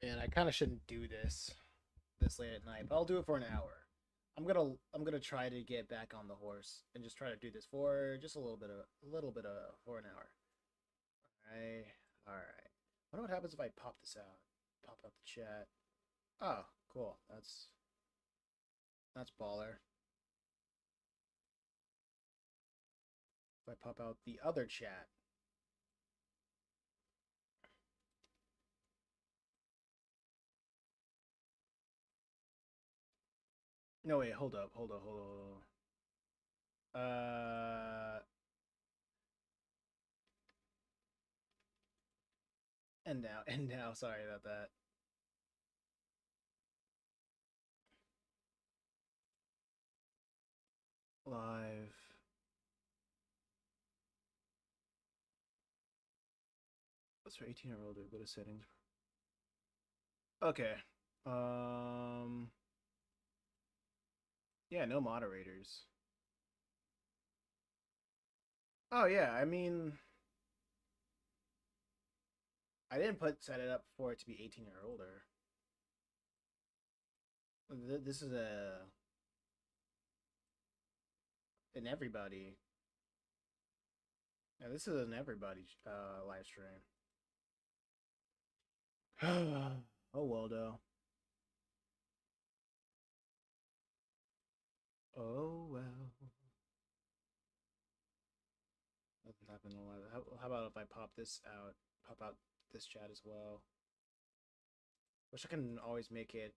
And I kind of shouldn't do this late at night, but I'll do it for an hour. I'm gonna try to get back on the horse and just try to do this for just a little bit of for an hour. All right. I wonder what happens if I pop this out. Pop out the chat. Oh, cool. That's baller. If I pop out the other chat. No wait, hold up. End now. Sorry about that. Live. What's for 18 or older? Go to settings. Okay. Um. Yeah, no moderators. Oh yeah, I mean, I didn't set it up for it to be 18 or older. This is a an everybody. Yeah, this is an everybody live stream. Oh well, though. Oh well. Nothing happened in live. How about if I pop this out? Pop out this chat as well. Wish I can always make it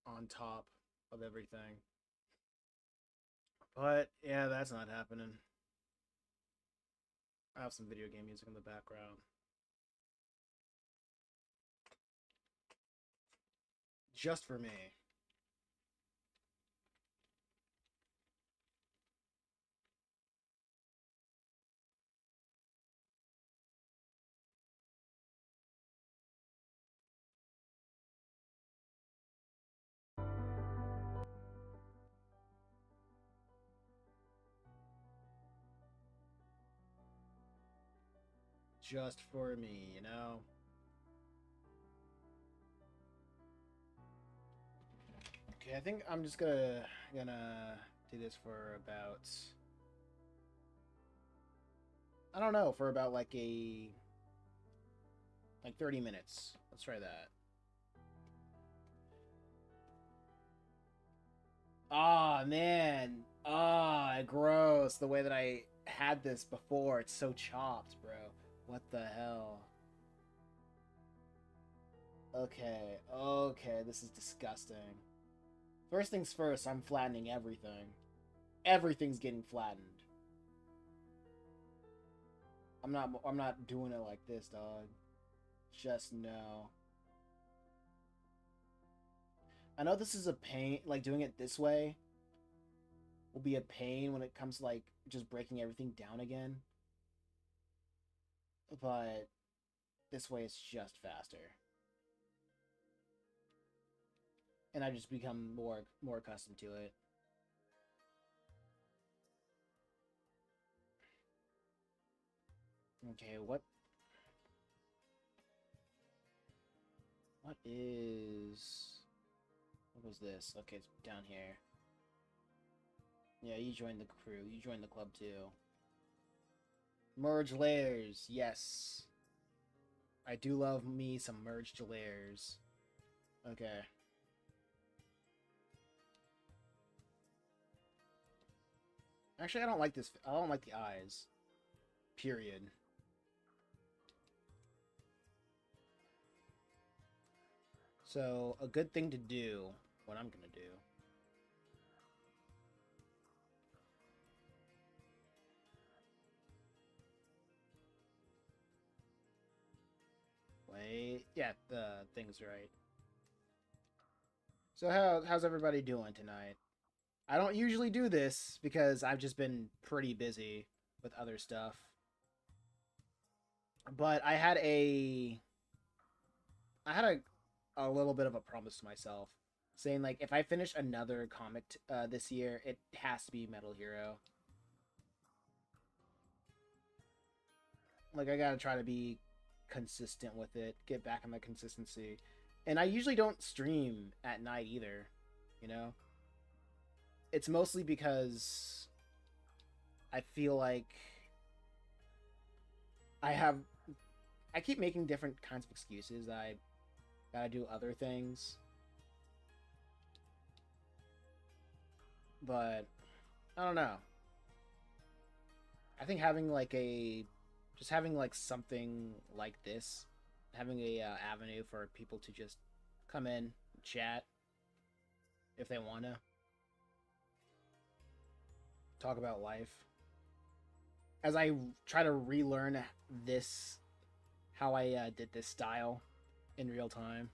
on top of everything. But yeah, that's not happening. I have some video game music in the background. Just for me. Just for me, you know? Okay, I think I'm just gonna do this for about, I don't know, for about like 30 minutes. Let's try that. Ah, man. Ah, gross. The way that I had this before, it's so chopped, bro. What the hell? Okay, this is disgusting. First things first, I'm flattening everything. Everything's getting flattened. I'm not doing it like this, dog. Just no. I know this is a pain, like doing it this way will be a pain when it comes to like just breaking everything down again. But this way it's just faster. And I just become more accustomed to it. Okay, what what was this? Okay, it's down here. Yeah, you joined the crew. You joined the club too. Merge layers, yes. I do love me some merged layers. Okay. Actually, I don't like this. I don't like the eyes. Period. So, a good thing to do, what I'm gonna do. Wait, yeah, the thing's right. So how's everybody doing tonight? I don't usually do this because I've just been pretty busy with other stuff. But I had a little bit of a promise to myself, saying like if I finish another comic this year, it has to be Metal Hero. Like I gotta try to be consistent with it, get back on the consistency, And I usually don't stream at night either, you know? It's mostly because I feel like I have I keep making different kinds of excuses that I gotta do other things. But I don't know. I think having like a just having like something like this, having a avenue for people to just come in, chat if they wanna, talk about life. As I try to relearn this, how I did this style in real time.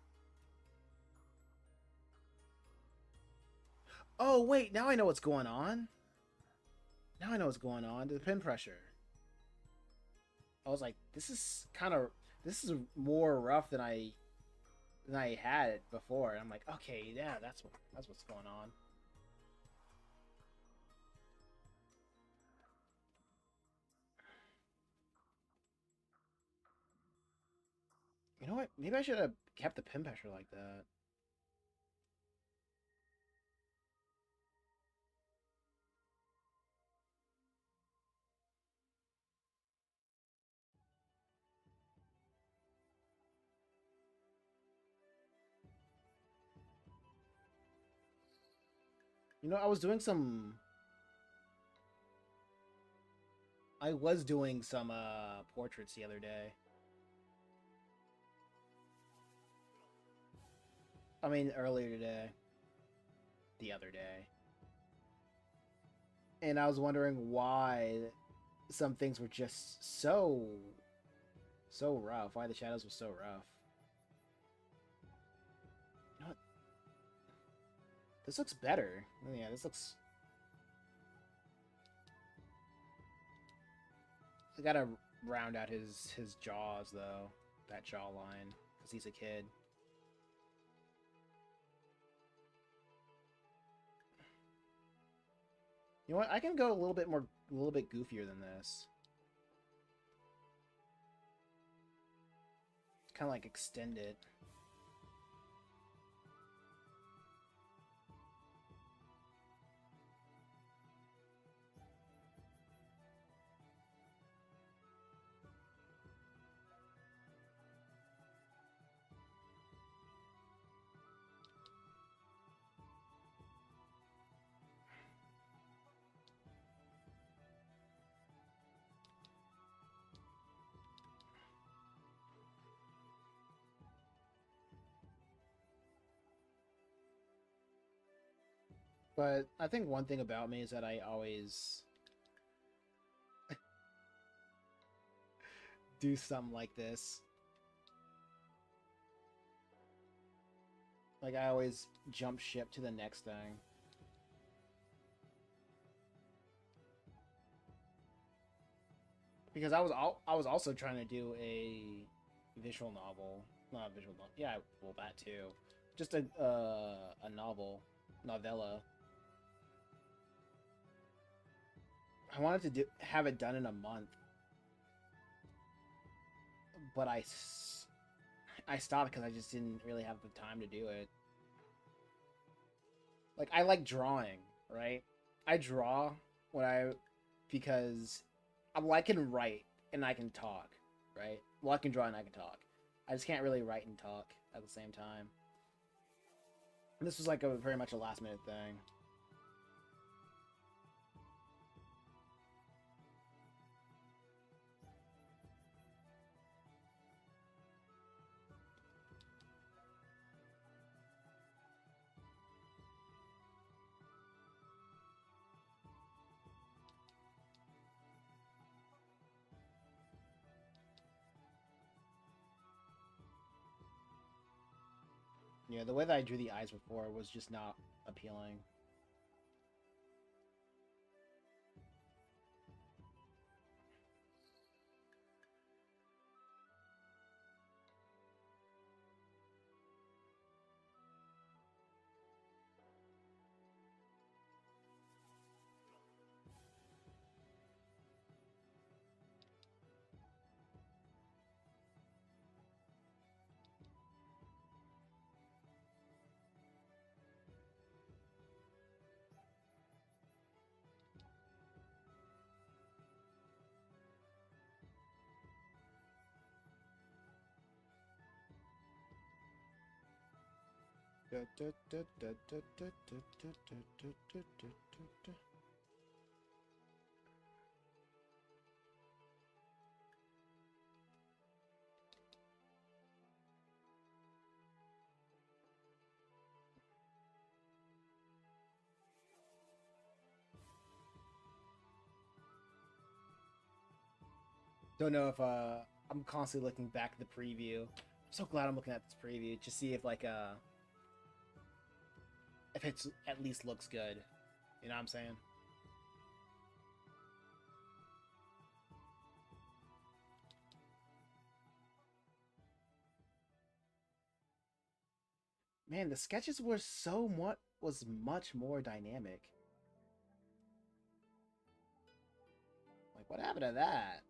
Oh wait, now I know what's going on. Now I know what's going on. The pin pressure. I was like, this is more rough than I had it before. And I'm like, okay, yeah, that's what's going on. You know what? Maybe I should have kept the pin pressure like that. You know, I was doing some portraits the other day. I mean earlier today. The other day. And I was wondering why some things were just so rough. Why the shadows were so rough. You know what? This looks better. Oh, yeah, this looks. I gotta round out his jaws though, that jawline, because he's a kid. You know what? I can go a little bit goofier than this. Kind of like extend it. But I think one thing about me is that I always do something like this. Like I always jump ship to the next thing. Because I was also trying to do a visual novel, not a visual novel. Yeah, well that too. Just a novel, novella. I wanted to have it done in a month, but I stopped because I just didn't really have the time to do it. Like I like drawing, right? I draw when I because I can write and I can talk, right? Well, I can draw and I can talk. I just can't really write and talk at the same time. And this was like a very much a last minute thing. Yeah, the way that I drew the eyes before was just not appealing. Don't know if I'm constantly looking back at the preview. I'm so glad I'm looking at this preview to see if like if it's at least looks good. You know what I'm saying? Man, the sketches were so much more dynamic. Like, what happened to that?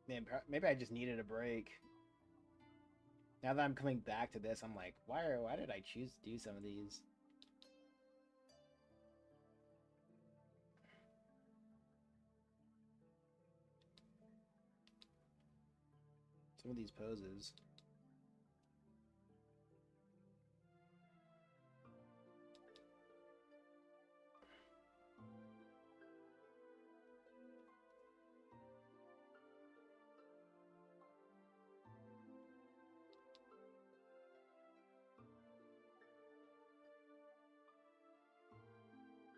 Man, maybe I just needed a break. Now that I'm coming back to this, I'm like, why did I choose to do some of these? Some of these poses.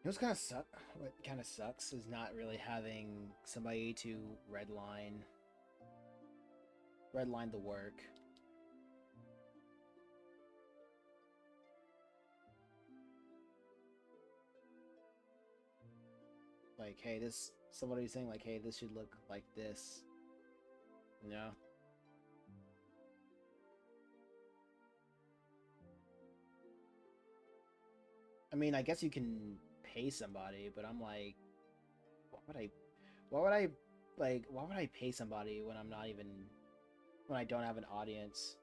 You know what kind of sucks is not really having somebody to redline the work. Like, hey, this somebody's saying like, hey, this should look like this. You know? I mean, I guess you can pay somebody, but I'm like, what would I why would I why would I pay somebody when I'm not even when I don't have an audience?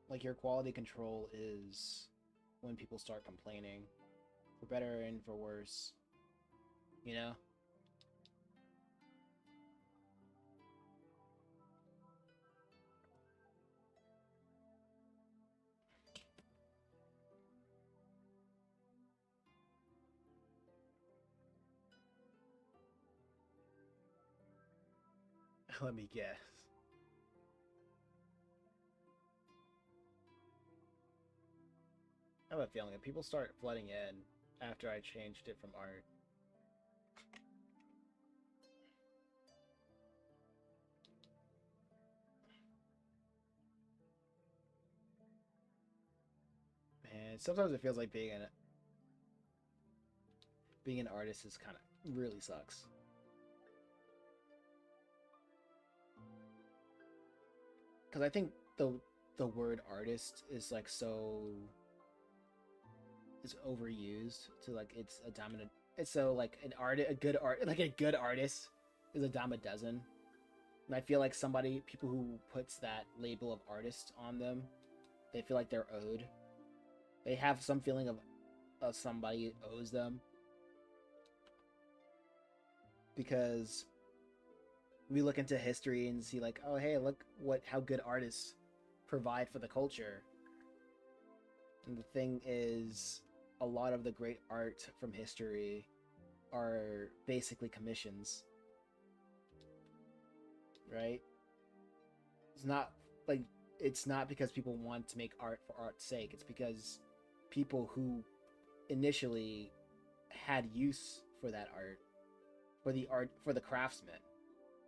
Like, your quality control is when people start complaining, for better and for worse. You know? Let me guess. I have a feeling that people start flooding in after I changed it from art. Man, sometimes it feels like being an artist is kind of really sucks. Because I think the word artist is like so is overused to like it's a dominant. It's so like a good art, like a good artist is a dime a dozen. And I feel like people who puts that label of artist on them, they feel like they're owed. They have some feeling of somebody owes them because we look into history and see like, oh hey, look how good artists provide for the culture. And the thing is, a lot of the great art from history are basically commissions, right? It's not like it's not because people want to make art for art's sake. It's because people who initially had use for that art for the craftsman.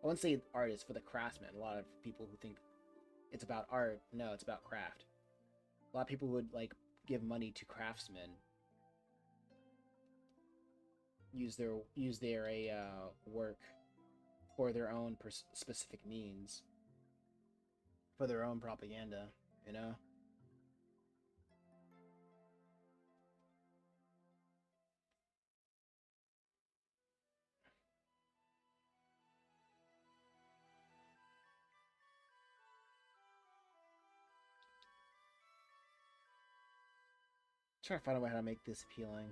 I wouldn't say artists, for the craftsman. A lot of people who think it's about art, no, it's about craft. A lot of people would like give money to craftsmen, use their work for their own specific means. for their own propaganda, you know? Trying to find a way how to make this appealing.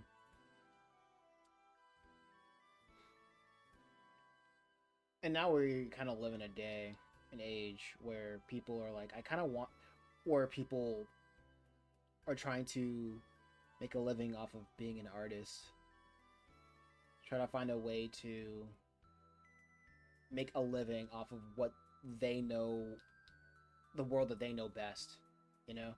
And now we kind of live in a day, an age where people are like, I kind of want, or people are trying to make a living off of being an artist. Try to find a way to make a living off of what they know, the world that they know best, you know?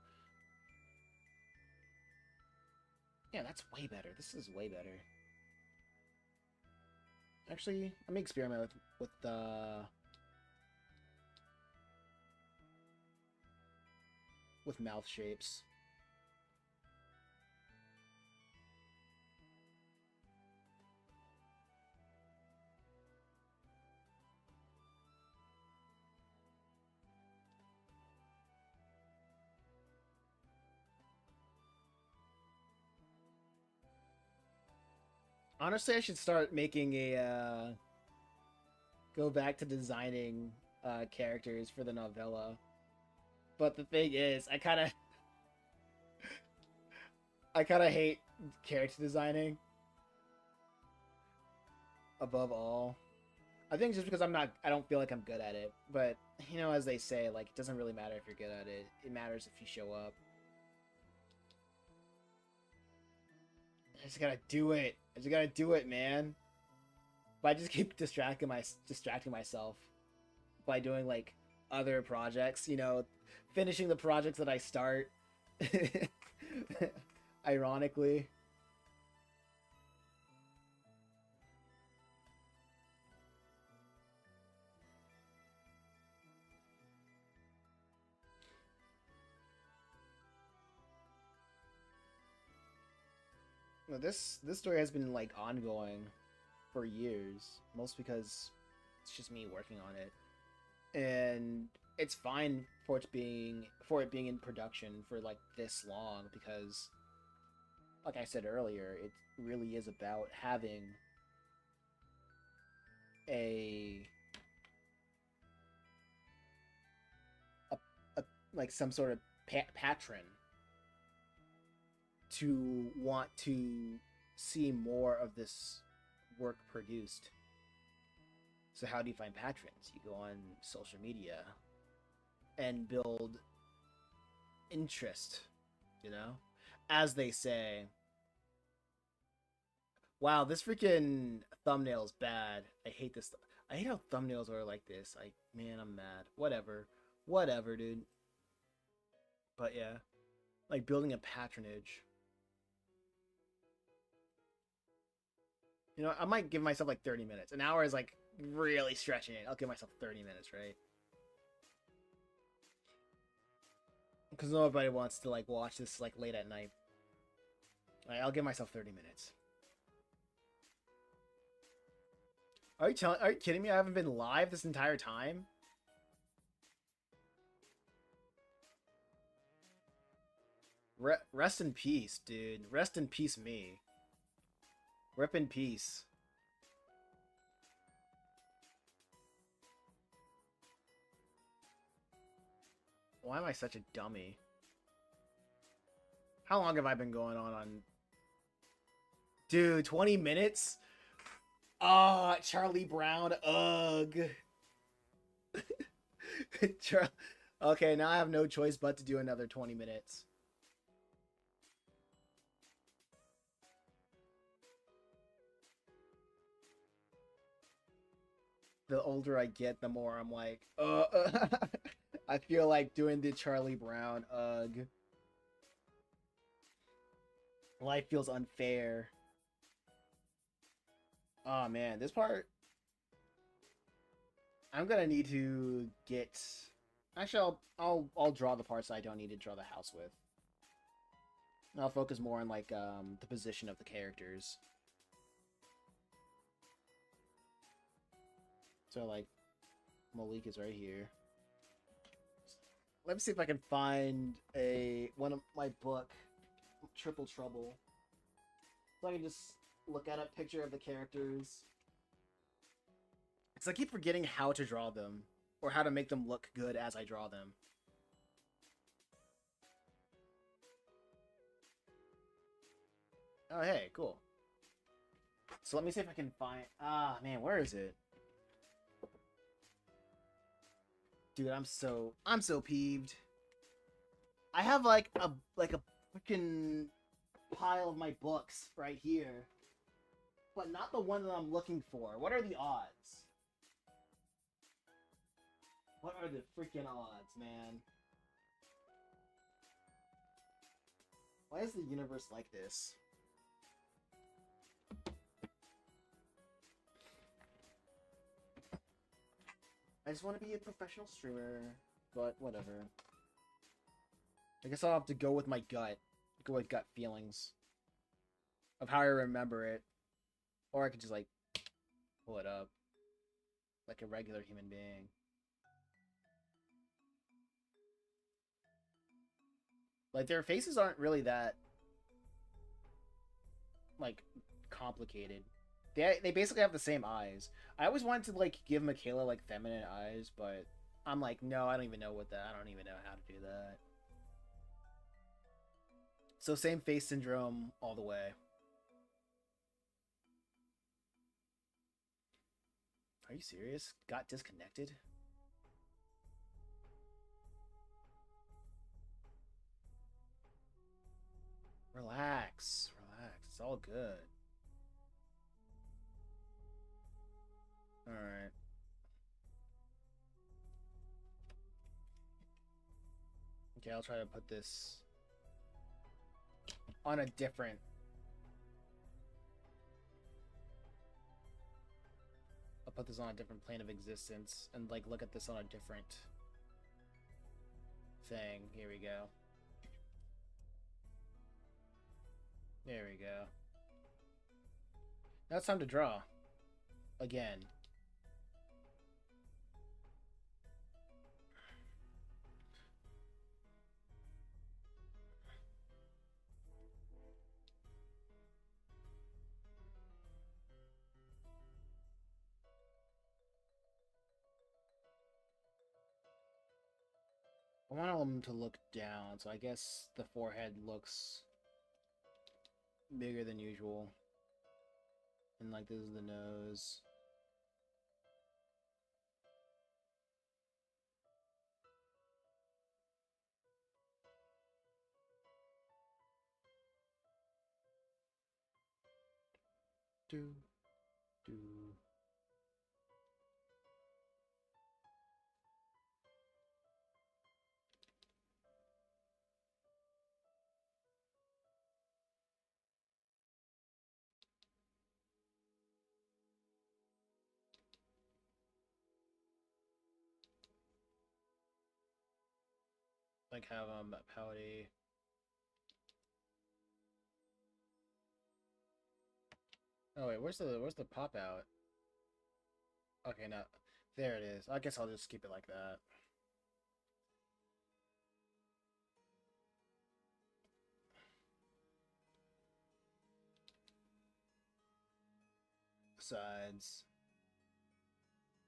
Yeah, that's way better. This is way better. Actually, let me experiment with mouth shapes. Honestly, I should start making a go back to designing characters for the novella. But the thing is, I kind of hate character designing above all. I think just because I don't feel like I'm good at it. But you know, as they say, like it doesn't really matter if you're good at it. It matters if you show up. I just gotta do it. I just gotta do it, man. But I just keep distracting myself by doing like other projects. You know, finishing the projects that I start. Ironically. No, this story has been like ongoing for years, most because it's just me working on it, and it's fine for it being in production for like this long because, like I said earlier, it really is about having a a, a like some sort of patron to want to see more of this work produced. So how do you find patrons? You go on social media and build interest, you know? As they say, wow, this freaking thumbnail's bad. I hate this. I hate how thumbnails are like this. Man, I'm mad. Whatever. Whatever, dude. But yeah, like building a patronage. You know, I might give myself like 30 minutes. An hour is like really stretching it. I'll give myself 30 minutes, right? Because nobody wants to like watch this like late at night. Right, I'll give myself 30 minutes. Are you kidding me? I haven't been live this entire time? Rest in peace, dude. Rest in peace, me. Rip in peace. Why am I such a dummy? How long have I been going on? Dude, 20 minutes? Ah, Charlie Brown, ugh. Okay, now I have no choice but to do another 20 minutes. The older I get, the more I'm like, I feel like doing the Charlie Brown, ugh. Life feels unfair. Oh man, this part I'm gonna need to get. Actually, I'll draw the parts I don't need to draw the house with. I'll focus more on like the position of the characters. So like Malik is right here. Let me see if I can find one of my book, Triple Trouble. So I can just look at a picture of the characters. Because I keep forgetting how to draw them. Or how to make them look good as I draw them. Oh, hey, cool. So let me see if I can find... Ah, man, where is it? Dude, I'm so peeved. I have like a freaking pile of my books right here. But not the one that I'm looking for. What are the odds? What are the freaking odds, man? Why is the universe like this? I just want to be a professional streamer, but whatever. I guess I'll have to go with my gut. Go with gut feelings. Of how I remember it. Or I could just, like, pull it up. Like a regular human being. Like, their faces aren't really that, like, complicated. They basically have the same eyes. I always wanted to, like, give Michaela, like, feminine eyes, but I'm like, no, I don't even know what that... I don't even know how to do that. So same face syndrome all the way. Are you serious? Got disconnected? Relax. Relax. It's all good. Alright. Okay, I'll try to put this on a different... I'll put this on a different plane of existence and, like, look at this on a different thing. Here we go. There we go. Now it's time to draw. Again. I want them to look down, so I guess the forehead looks bigger than usual. And, like, this is the nose. Do, do. Like, have pouty. Oh wait, where's the pop out? Okay, no, there it is. I guess I'll just keep it like that. Sides.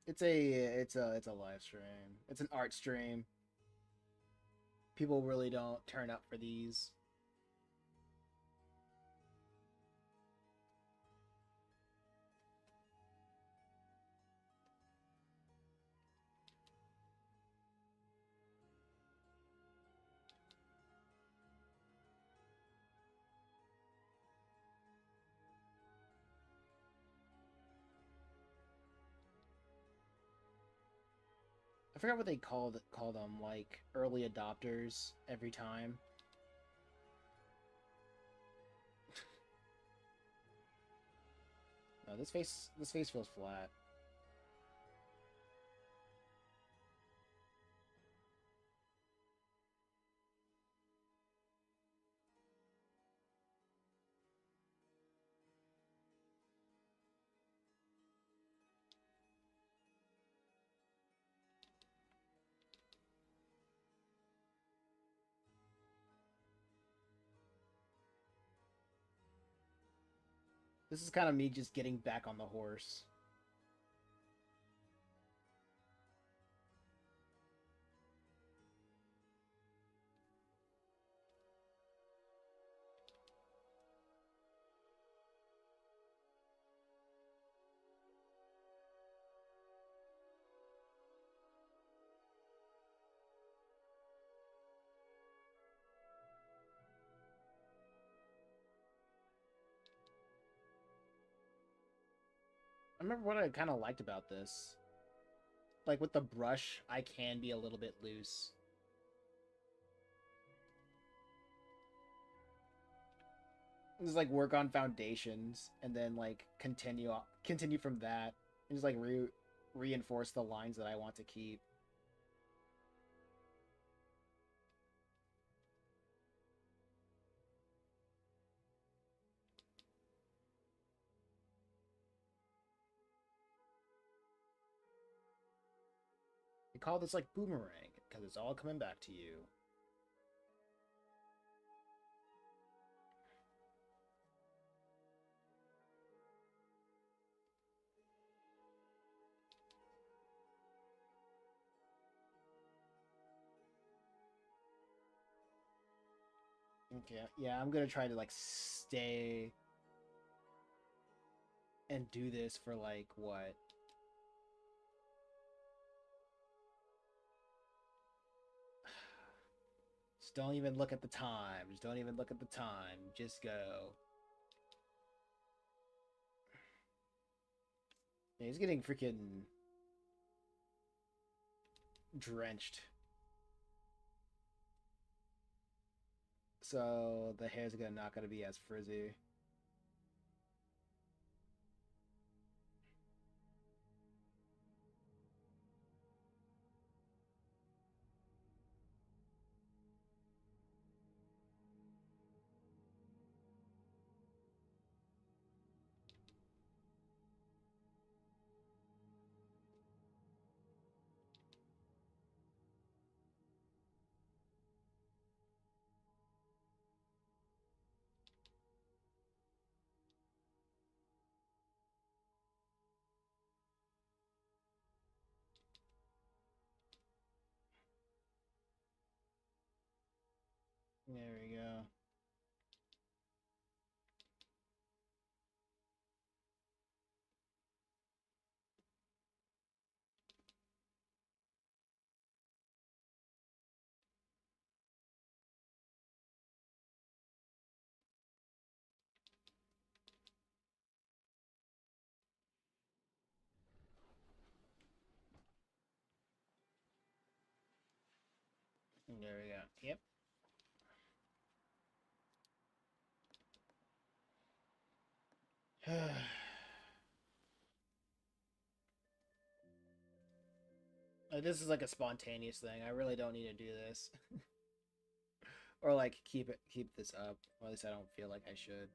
It's a live stream. It's an art stream. People really don't turn up for these. I forgot what they call them, like early adopters every time. No, this face feels flat. This is kind of me just getting back on the horse. I remember what I kind of liked about this. Like with the brush, I can be a little bit loose. Just like work on foundations and then like continue from that and just like reinforce the lines that I want to keep. They call this like boomerang because it's all coming back to you. Okay, yeah, I'm gonna try to like stay and do this for like what? Just don't even look at the time. Just don't even look at the time. Just go. Yeah, he's getting freaking drenched. So the hair's gonna not gonna be as frizzy. There we go. There we go. Yep. This is like a spontaneous thing. I really don't need to do this. Or like keep this up. Or at least I don't feel like I should.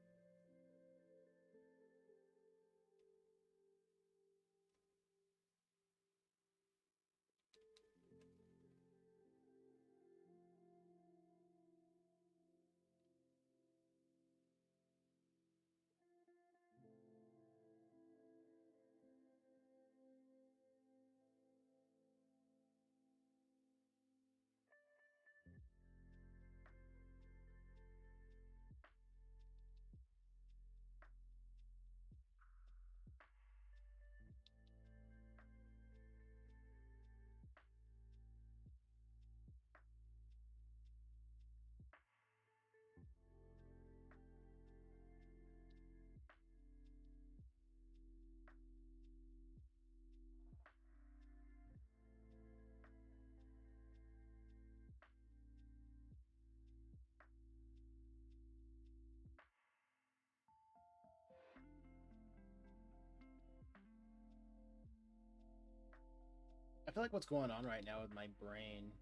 I feel like what's going on right now with my brain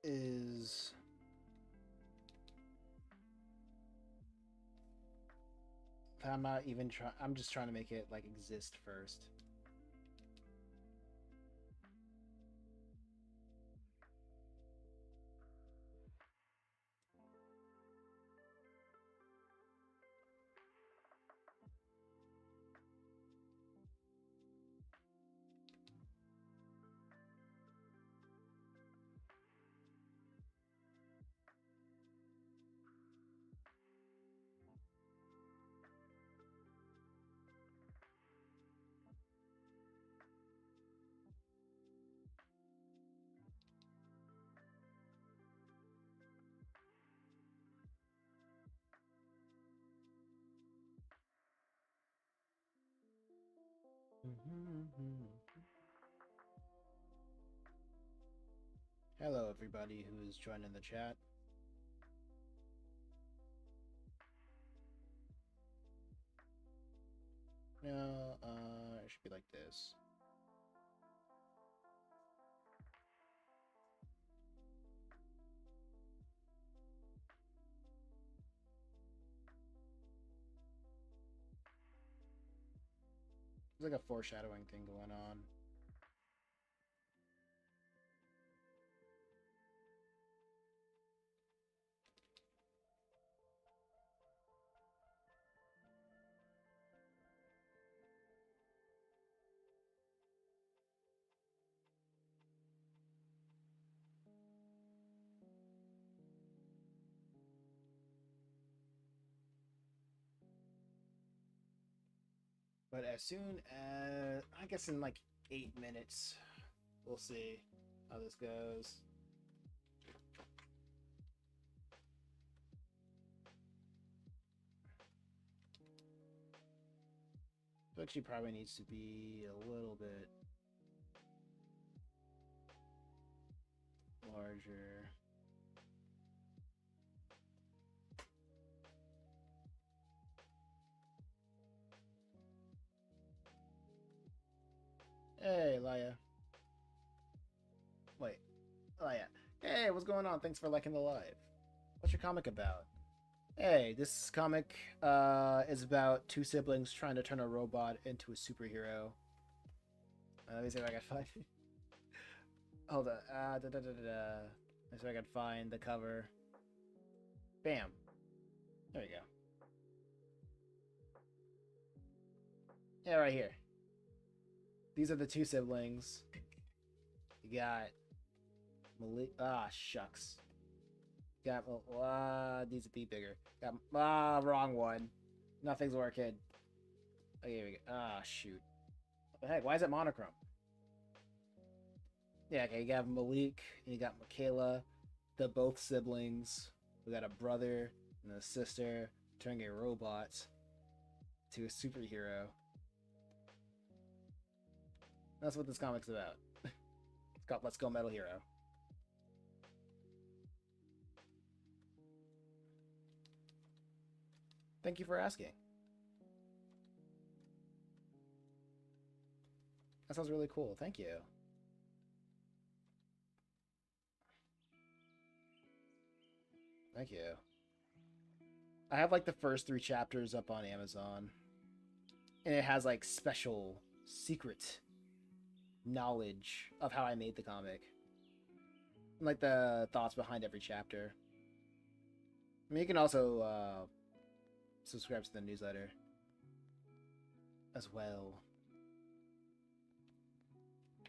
is I'm not even trying. I'm just trying to make it like exist first. Hello, everybody who is joining the chat. No, it should be like this. There's like a foreshadowing thing going on. But as soon as, I guess in like 8 minutes, we'll see how this goes. It actually probably needs to be a little bit larger. Hey, Laya. Wait, Laya. Hey, what's going on? Thanks for liking the live. What's your comic about? Hey, this comic is about two siblings trying to turn a robot into a superhero. Let me see if I can find it. Hold on. Let me see if I can find the cover. Bam. There you go. Yeah, right here. These are the two siblings. You got Malik. Ah, shucks. Got needs to be bigger. Got wrong one. Nothing's working. Okay, here we go. Ah, shoot. What the heck? Why is it monochrome? Yeah, okay. You got Malik and you got Michaela. They're both siblings. We got a brother and a sister turning a robot to a superhero. That's what this comic's about. It's called Let's Go Metal Hero. Thank you for asking. That sounds really cool. Thank you. Thank you. I have like the first 3 chapters up on Amazon. And it has like special secret knowledge of how I made the comic. And like the thoughts behind every chapter. I mean, you can also subscribe to the newsletter as well.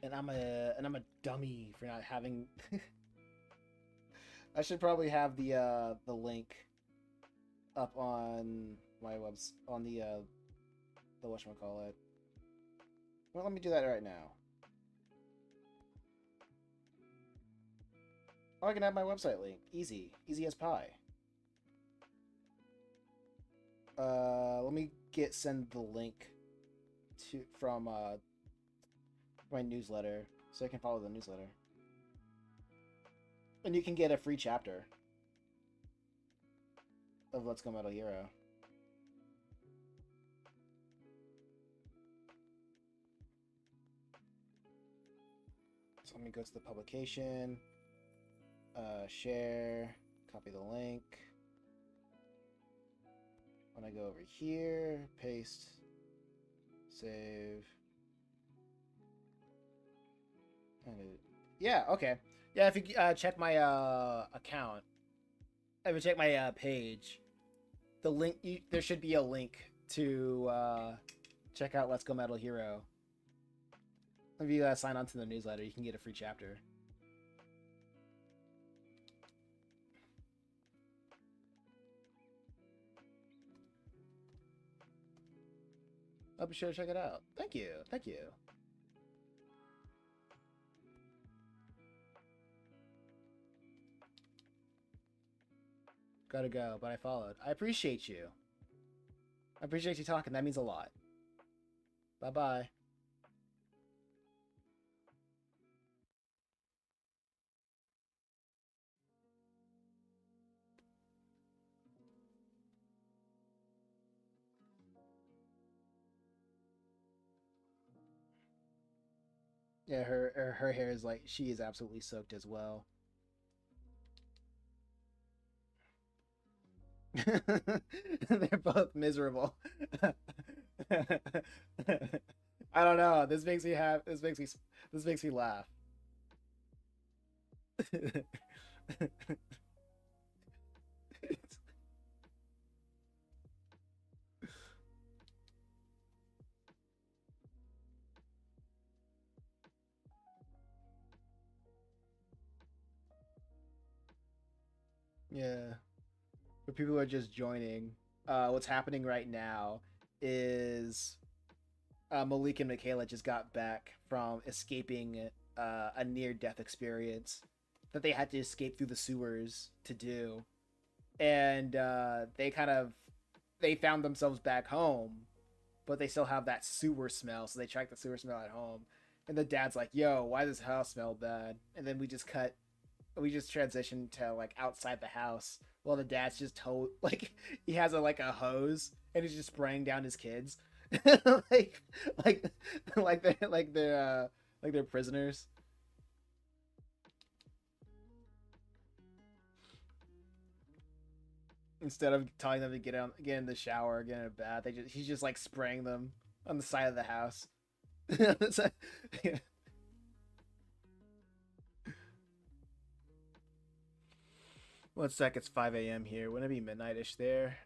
And I'm a dummy for not having. I should probably have the link up on my webs on the whatchamacallit. Well, let me do that right now. Oh, I can have my website link. Easy as pie. Let me send the link from my newsletter so I can follow the newsletter. And you can get a free chapter of Let's Go Metal Hero. So let me go to the publication, share, copy the link. When I go over here, paste, save. And yeah, okay. Yeah, if you check my account, if you check my page, the link there should be a link to check out Let's Go Metal Hero. If you sign on to the newsletter, you can get a free chapter. I'll be sure to check it out. Thank you. Thank you. Gotta go, but I followed. I appreciate you. I appreciate you talking. That means a lot. Bye-bye. Yeah, her hair is like she is absolutely soaked as well. They're both miserable. I don't know. This makes me have. This makes me. This makes me laugh. Yeah. For people who are just joining, what's happening right now is Malik and Michaela just got back from escaping a near-death experience that they had to escape through the sewers to do, and they found themselves back home, but they still have that sewer smell, so they track the sewer smell at home. And the dad's like, "Yo, why does this house smell bad?" And then we just transition to like outside the house while the dad's just like he has a hose and he's just spraying down his kids, like like like they're prisoners. Instead of telling them to get in the shower, get in a bath, he's just like spraying them on the side of the house. One sec, it's 5 a.m. here. Wouldn't it be midnightish there?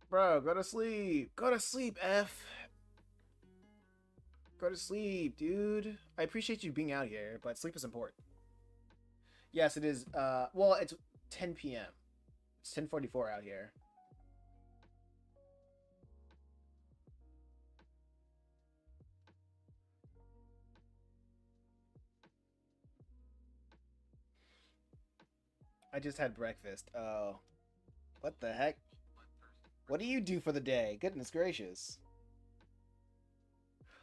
Bro, go to sleep. Go to sleep, F. Go to sleep, dude. I appreciate you being out here, but sleep is important. Yes, it is. Well, it's 10 p.m. It's 10:44 out here. I just had breakfast. Oh, what the heck? What do you do for the day? Goodness gracious.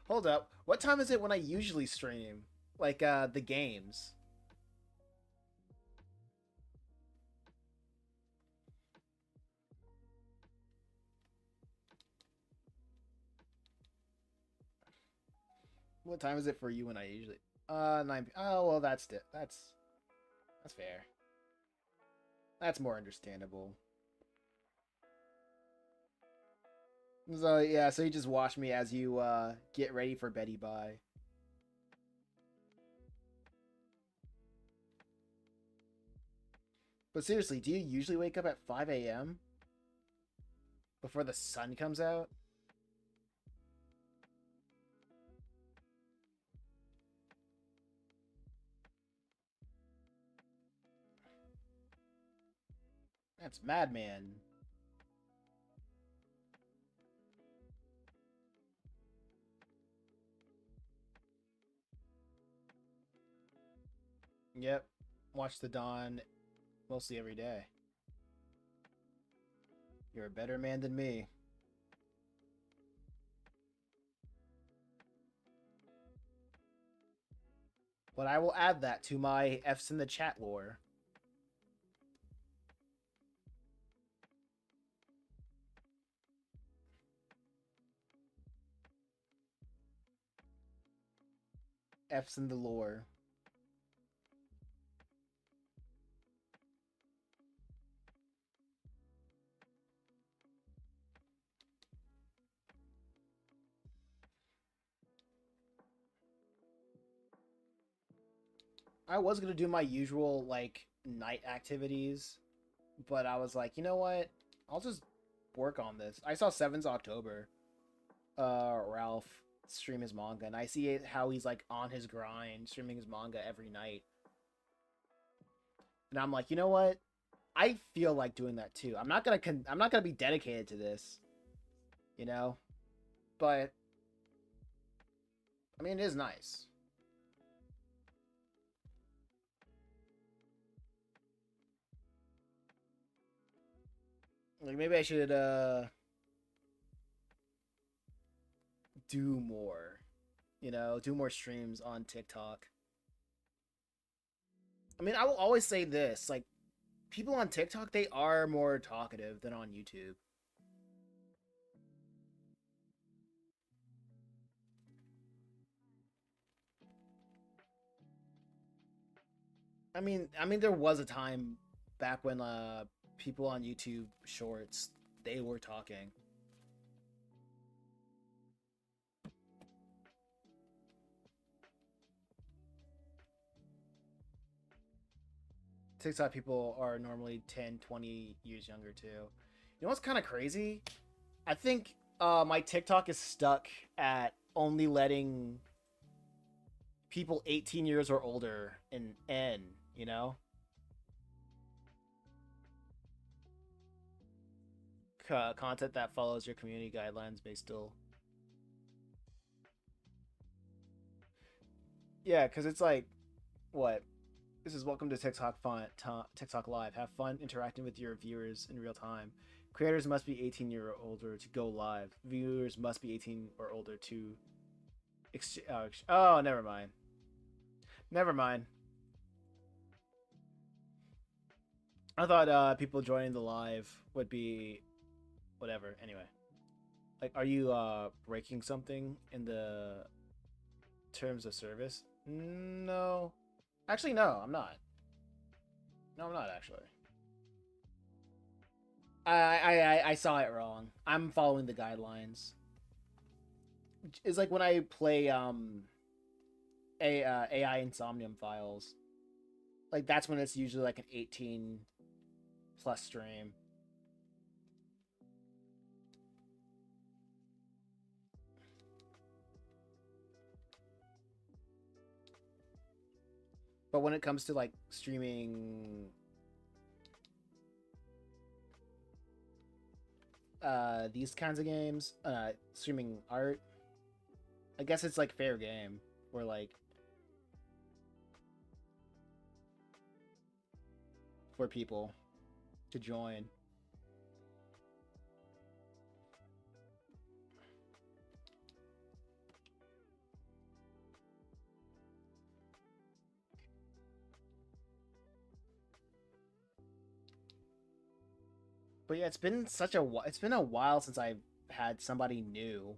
Hold up. What time is it when I usually stream? Like, the games. What time is it for you when I usually? 9. Oh, well, that's fair. That's more understandable. So yeah, so you just watch me as you get ready for Betty Bye. But seriously, do you usually wake up at 5 a.m. before the sun comes out? That's madman. Yep. Watch the dawn mostly every day. You're a better man than me. But I will add that to my F's in the chat lore. F's in the lore. I was gonna do my usual like night activities, but I was like, you know what? I'll just work on this. I saw Seven's October, Ralph stream his manga, and I see how he's like on his grind, streaming his manga every night, and I'm like, you know what? I feel like doing that too. I'm not gonna be dedicated to this, you know, but I mean, it is nice. Like maybe I should do more, do more streams on TikTok. I mean, I will always say this, like people on TikTok, they are more talkative than on YouTube. I mean, there was a time back when people on YouTube Shorts they were talking. TikTok people are normally 10, 20 years younger too. You know what's kind of crazy? I think my TikTok is stuck at only letting people 18 years or older in, you know? Content that follows your community guidelines may still. Yeah, because it's like, what? This is welcome to TikTok Live. Have fun interacting with your viewers in real time. Creators must be 18 year or older to go live. Viewers must be 18 or older to. Oh, never mind. Never mind. I thought people joining the live would be whatever. Anyway, like, are you breaking something in the terms of service? No, actually, no. I'm not. No, I'm not actually. I saw it wrong. I'm following the guidelines. It's like when I play AI Insomnium files. Like that's when it's usually like an 18 plus stream. But when it comes to like streaming these kinds of games, streaming art, I guess it's like fair game where like for people to join. But yeah, it's been a while since I've had somebody new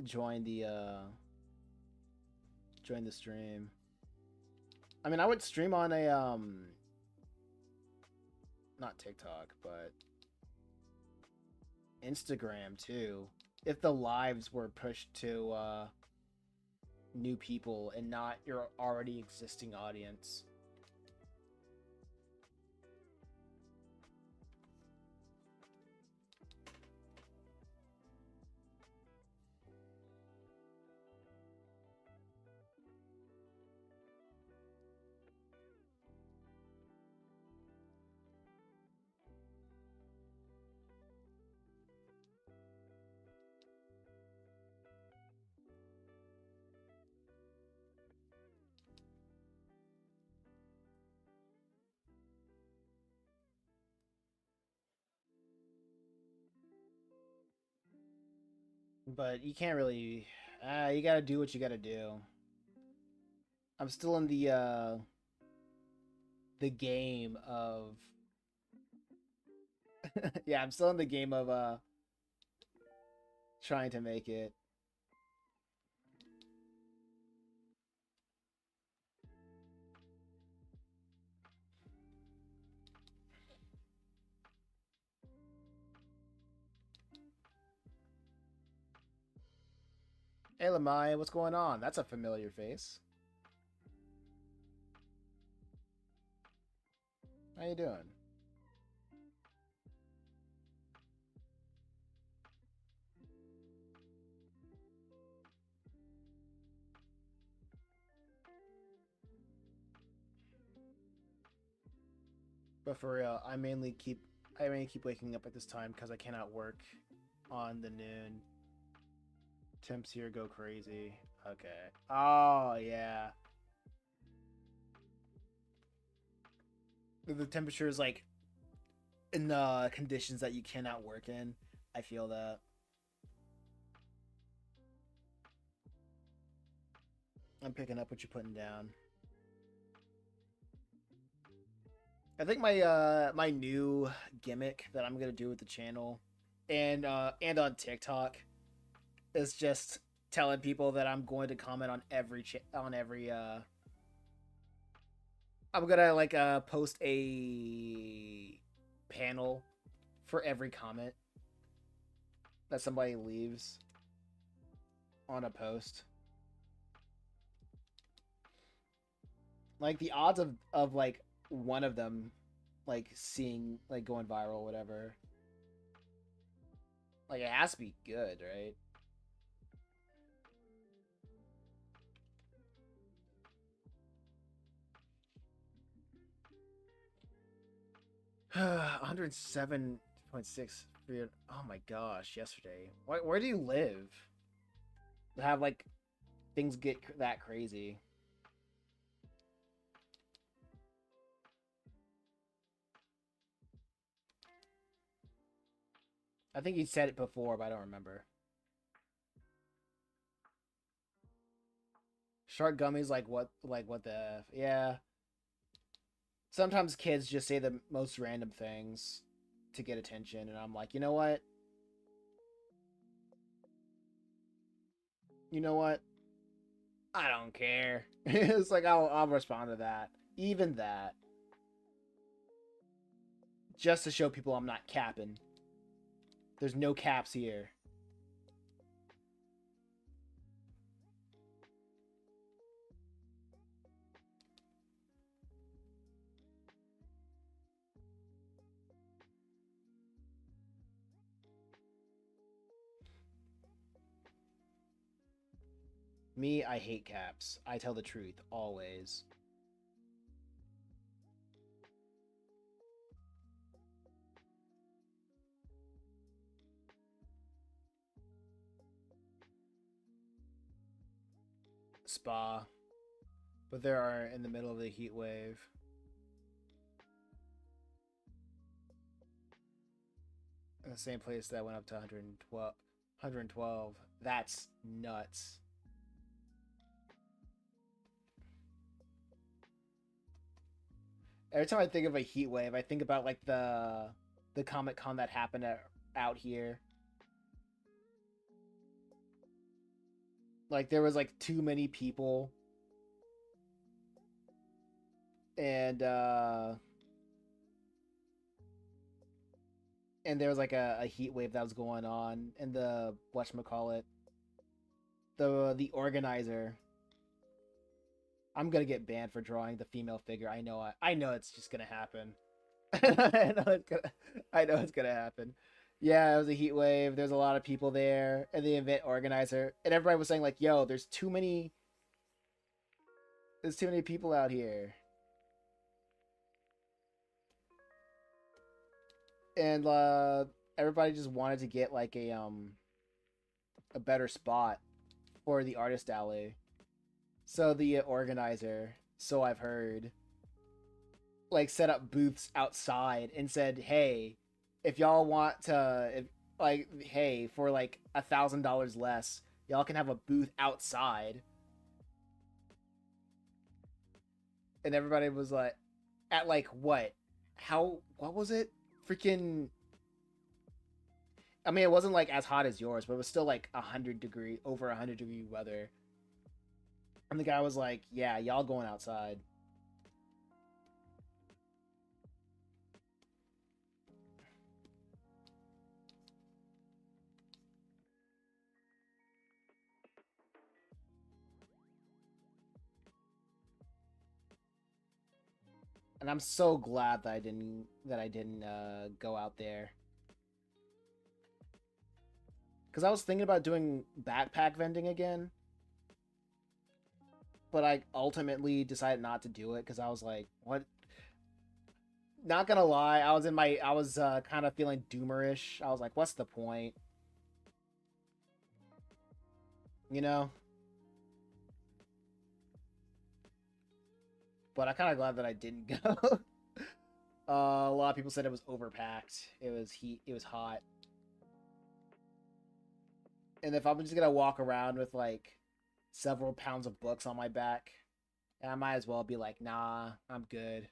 join the stream. I mean, I would stream on a not TikTok, but Instagram too. If the lives were pushed to new people and not your already existing audience. But you can't really. You gotta do what you gotta do. I'm still in the game of. Yeah, I'm still in the game of trying to make it. Hey, Lamai, what's going on? That's a familiar face. How you doing? But for real, I mainly keep waking up at this time because I cannot work on the noon. Temps here go crazy. Okay. Oh yeah. The temperature is like in the conditions that you cannot work in. I feel that. I'm picking up what you're putting down. I think my new gimmick that I'm gonna do with the channel and on TikTok is just telling people that I'm going to comment on every I'm gonna like post a panel for every comment that somebody leaves on a post. Like the odds of like one of them like seeing like going viral, whatever. Like it has to be good, right? 107.6. Oh my gosh! Yesterday, where do you live? To have like things get that crazy. I think you said it before, but I don't remember. Shark gummies, like what? Like what the? F? Yeah. Sometimes kids just say the most random things to get attention, and I'm like, you know what? You know what? I don't care. It's like I'll respond to that, even that, just to show people I'm not capping. There's no caps here. Me, I hate caps. I tell the truth always. Spa, but they are in the middle of the heat wave. In the same place that went up to 112. 112. That's nuts. Every time I think of a heat wave, I think about like the Comic Con that happened out here. Like there was like too many people, and and there was like a heat wave that was going on, and the whatchamacallit, the organizer. I'm gonna get banned for drawing the female figure. I know it's just gonna happen. I know it's gonna happen. Yeah, it was a heat wave. There's a lot of people there, and the event organizer, and everybody was saying like, "Yo, there's too many people out here," and everybody just wanted to get like a better spot for the artist alley. So the organizer, so I've heard, like set up booths outside and said, "Hey, if y'all want to, if like, hey, for like $1,000 less, y'all can have a booth outside." And everybody was like, at like what? How? What was it? Freaking! I mean, it wasn't like as hot as yours, but it was still like 100 degree, over 100 degree weather. And the guy was like, "Yeah, y'all going outside." And I'm so glad that I didn't go out there, because I was thinking about doing backpack vending again, but I ultimately decided not to do it because I was like, what? Not gonna lie, I was kind of feeling doomerish. I was like, what's the point? You know? But I'm kind of glad that I didn't go. A lot of people said it was overpacked. It was heat. It was hot. And if I'm just gonna walk around with like several pounds of books on my back, I might as well be like, nah, I'm good.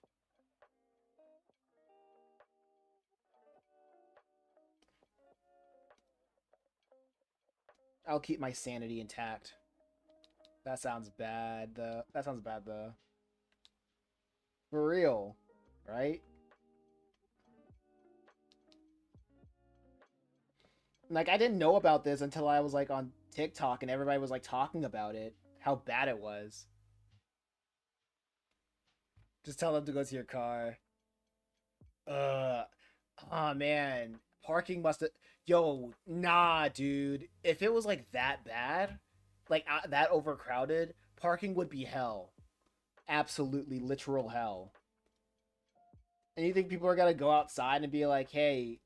I'll keep my sanity intact. That sounds bad. That sounds bad though. For real, right? Like I didn't know about this until I was like on TikTok and everybody was like talking about it, how bad it was. Just tell them to go to your car. Uh, oh man, parking must have. Yo, nah, dude. If it was like that bad, like that overcrowded, parking would be hell. Absolutely, literal hell. And you think people are gonna go outside and be like, "Hey,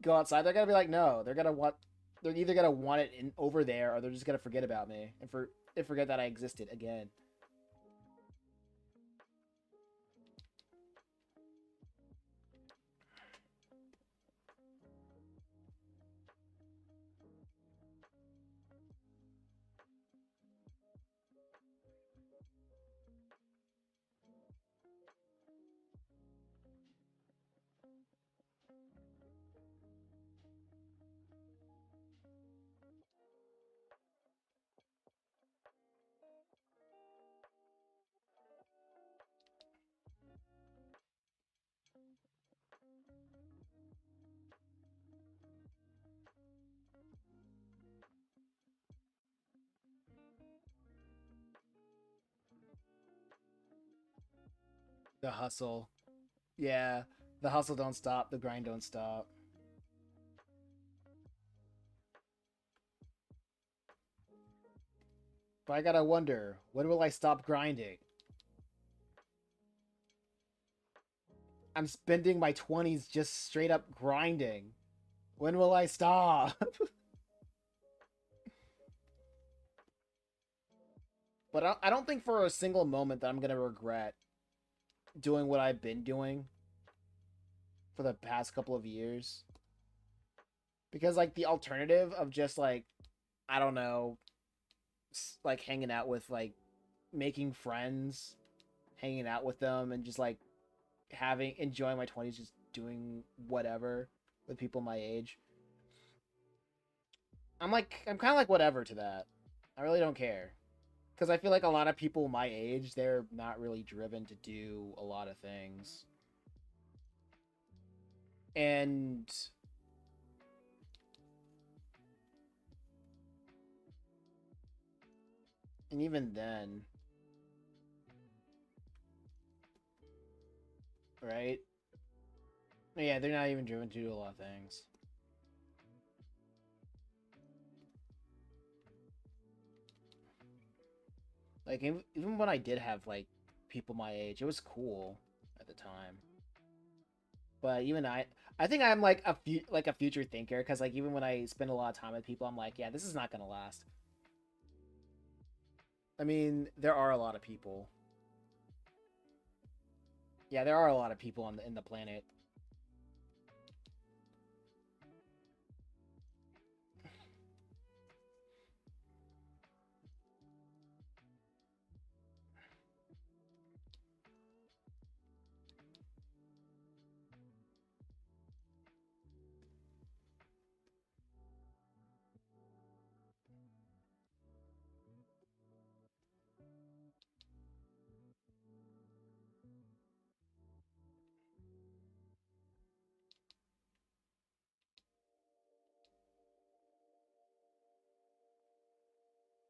go outside"? They're gonna be like, "No." They're gonna want. They're either gonna want it in over there, or they're just gonna forget about me and forget that I existed again. The hustle, yeah. The hustle don't stop. The grind don't stop. But I gotta wonder, when will I stop grinding? I'm spending my 20s just straight up grinding. When will I stop? But I don't think for a single moment that I'm gonna regret doing what I've been doing for the past couple of years. Because like the alternative of just like I don't know, like hanging out with like making friends, hanging out with them, and just like having enjoying my 20s, just doing whatever with people my age. I'm kind of like whatever to that. I really don't care because I feel like a lot of people my age they're not really driven to do a lot of things, and even then, right? Yeah, they're not even driven to do a lot of things. Like even when I did have like people my age, it was cool at the time. But even I think I'm like a future thinker because like even when I spend a lot of time with people, I'm like, yeah, this is not gonna last. I mean, there are a lot of people. Yeah, there are a lot of people on in the planet.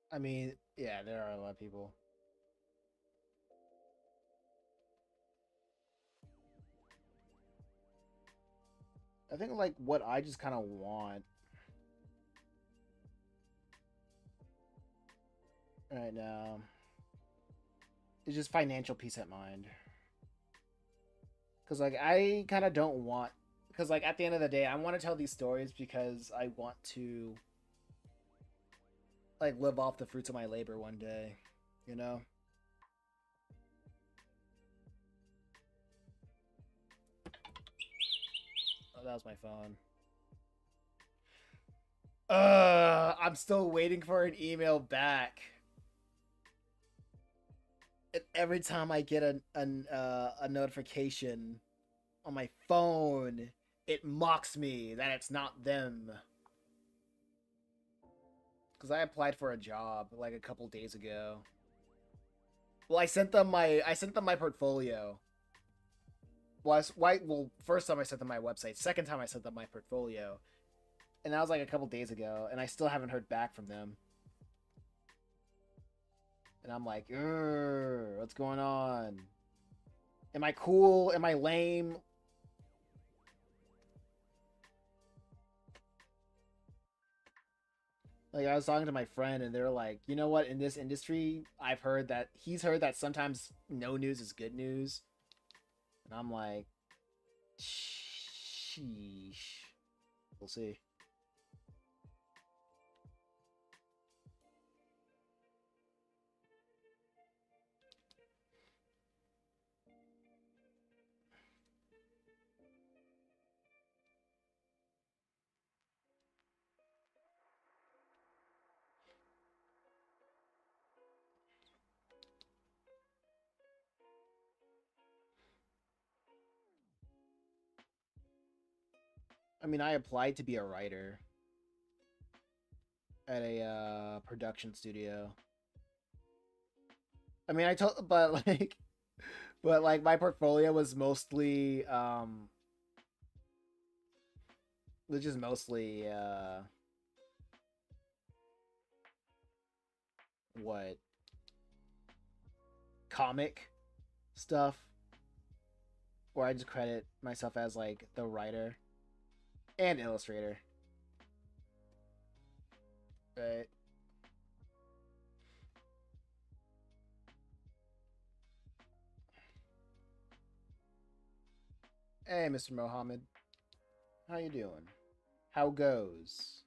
I mean, yeah, there are a lot of people. I think like what I just kind of want right now is just financial peace of mind. Because like I kind of don't want, because like at the end of the day, I want to tell these stories because I want to like live off the fruits of my labor one day, you know. Oh, that was my phone. I'm still waiting for an email back. And every time I get a notification on my phone, it mocks me that it's not them. Because I applied for a job like a couple days ago. Well, I sent them my portfolio, well, first time I sent them my website, second time I sent them my portfolio, and that was like a couple days ago, and I still haven't heard back from them. And I'm like, what's going on? Am I cool? Am I lame? Like, I was talking to my friend, and they're like, you know what? In this industry, he's heard that sometimes no news is good news. And I'm like, sheesh. We'll see. I mean, I applied to be a writer at a production studio. I mean, but like my portfolio was mostly which is mostly what comic stuff, where I just credit myself as like the writer and illustrator, right? Hey, Mr. Mohammed, how you doing? How goes?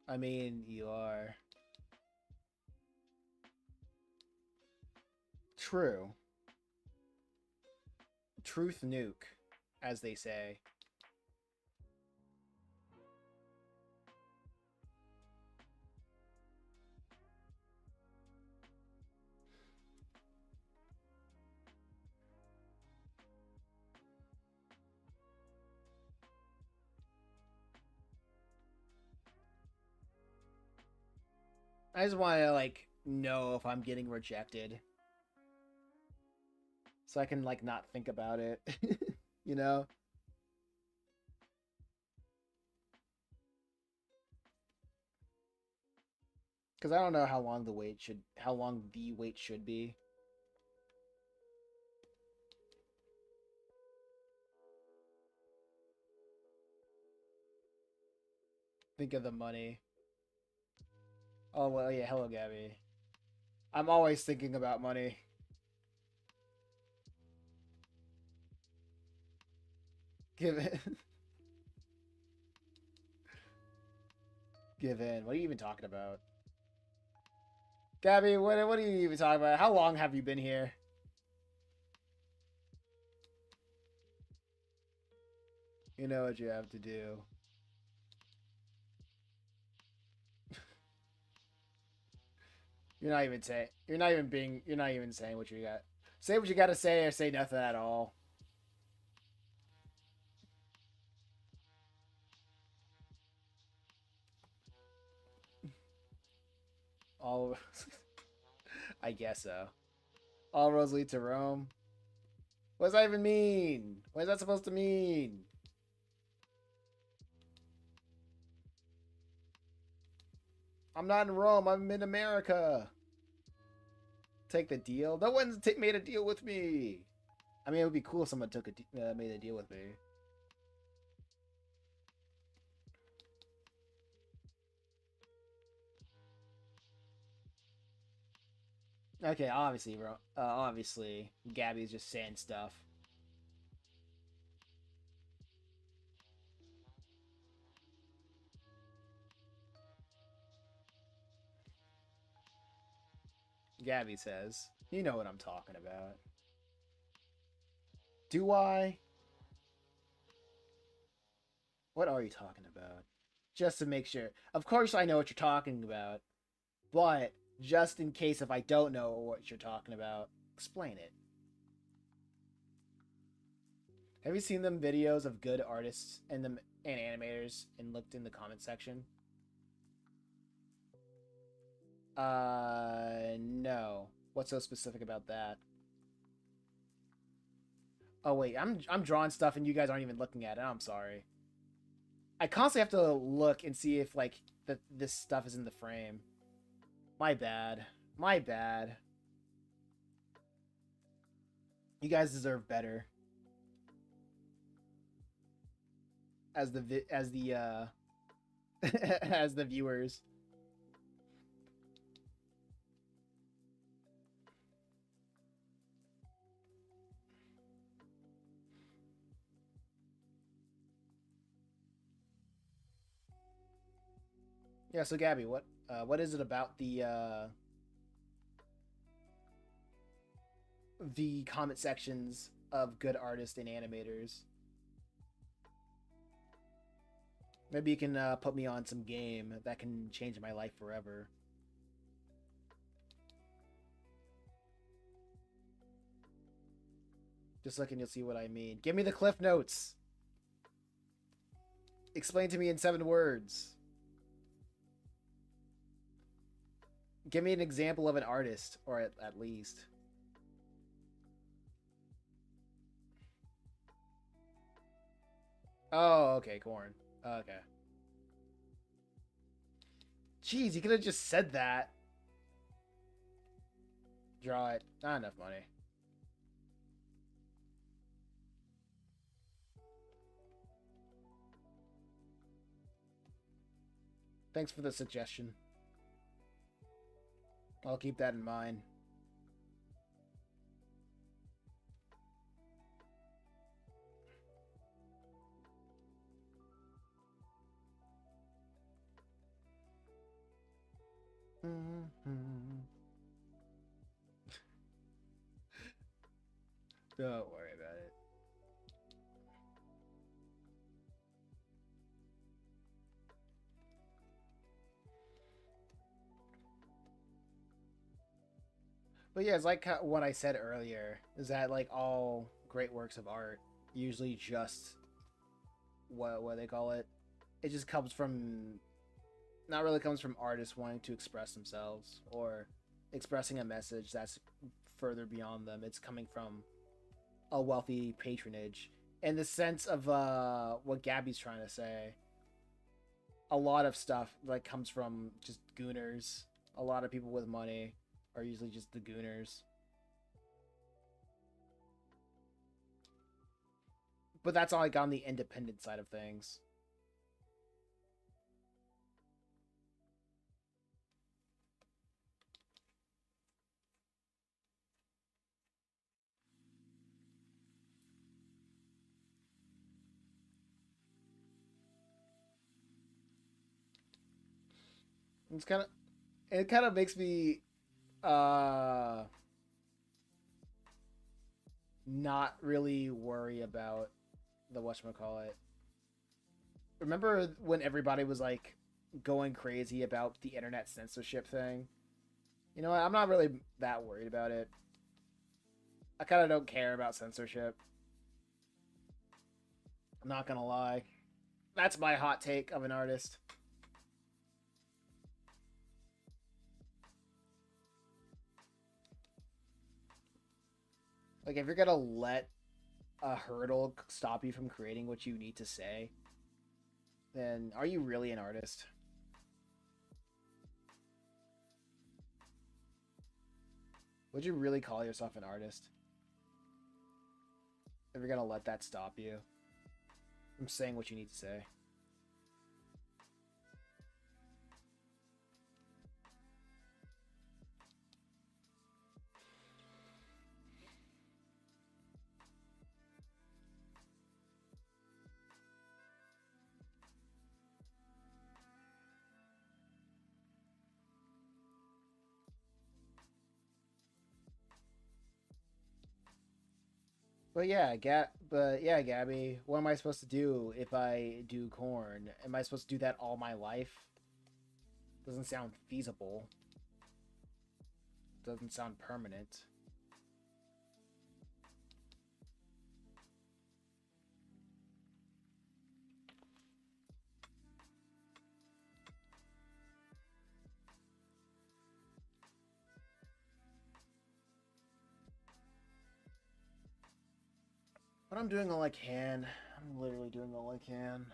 I mean, you are true. Truth nuke, as they say. I just want to like know if I'm getting rejected, so I can like not think about it. You know? Because I don't know how long the wait should be. Think of the money. Oh well, yeah. Hello, Gabby. I'm always thinking about money. Give it. Give in. What are you even talking about? Gabby, what are you even talking about? How long have you been here? You know what you have to do. You're not even saying what you got. Say what you got to say or say nothing at all. All I guess so. All roads lead to Rome. What does that even mean? What is that supposed to mean? I'm not in Rome. I'm in America. Take the deal. No one's made a deal with me. I mean, it would be cool if someone made a deal with me. Okay, obviously, bro. Obviously, Gabby's just saying stuff. Gabby says, "You know what I'm talking about." Do I? What are you talking about? Just to make sure. Of course, I know what you're talking about, but just in case if I don't know what you're talking about, explain it. Have you seen them videos of good artists and them and animators and looked in the comment section? No. What's so specific about that? Oh wait, I'm drawing stuff and you guys aren't even looking at it. I'm sorry. I constantly have to look and see if like this stuff is in the frame. My bad. My bad. You guys deserve better. As the as the viewers. Yeah, so Gabby, what is it about the comment sections of good artists and animators? Maybe you can put me on some game that can change my life forever. Just look and you'll see what I mean. Give me the cliff notes. Explain to me in 7 words. Give me an example of an artist, or at least. Oh, okay, corn. Okay. Jeez, you could have just said that. Draw it. Not enough money. Thanks for the suggestion. I'll keep that in mind. Don't worry about it. But yeah, it's like what I said earlier, is that like all great works of art usually just what they call it. It just comes from not really comes from artists wanting to express themselves or expressing a message that's further beyond them. It's coming from a wealthy patronage. In the sense of what Gabby's trying to say, a lot of stuff like comes from just gooners. A lot of people with money are usually just the gooners. But that's all like on the independent side of things. It's kind of it kind of makes me uh not really worry about the whatchamacallit. Remember when everybody was like going crazy about the internet censorship thing? You know what? I'm not really that worried about it. I kind of don't care about censorship. I'm not gonna lie. That's my hot take of an artist. Like, if you're gonna let a hurdle stop you from creating what you need to say, then are you really an artist? Would you really call yourself an artist? If you're gonna let that stop you from saying what you need to say. But yeah, Gabby, what am I supposed to do if I do corn? Am I supposed to do that all my life? Doesn't sound feasible. Doesn't sound permanent. But I'm doing all I can. I'm literally doing all I can.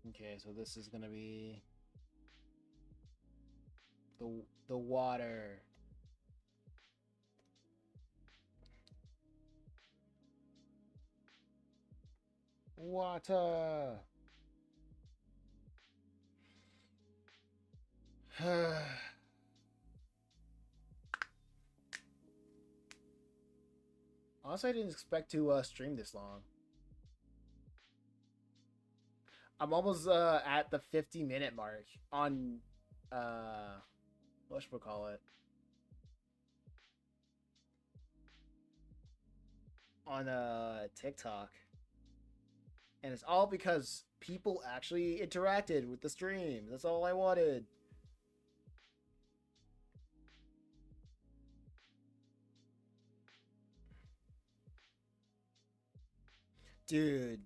Okay, so this is gonna be the water. Water. Honestly, I didn't expect to stream this long. I'm almost at the 50-minute mark on what should we call it? On TikTok. And it's all because people actually interacted with the stream. That's all I wanted. Dude,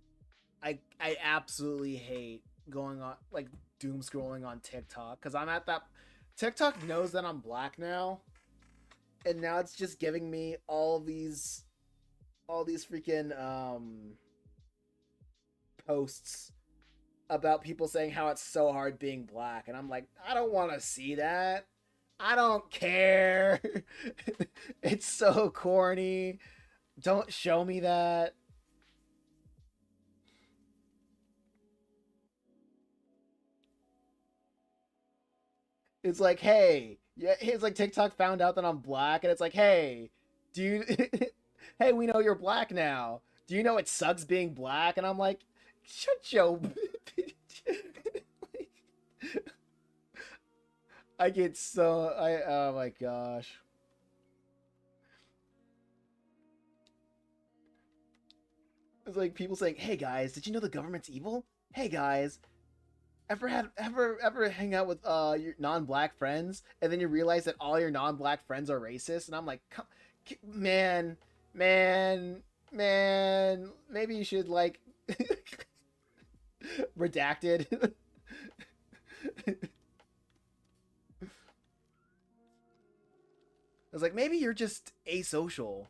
I absolutely hate going on like doom scrolling on TikTok cuz I'm at that TikTok knows that I'm black now. And now it's just giving me all these freaking posts about people saying how it's so hard being black, and I'm like, I don't want to see that. I don't care. It's so corny. Don't show me that. It's like, hey, yeah, it's like TikTok found out that I'm black, and it's like, hey, do you, hey, we know you're black now. Do you know it sucks being black? And I'm like, shut your. I get so oh my gosh. It's like people saying, "Hey guys, did you know the government's evil? Hey guys, ever hang out with your non-black friends and then you realize that all your non-black friends are racist?" And I'm like, come, man, man, man, maybe you should like redacted. I was like, maybe you're just asocial.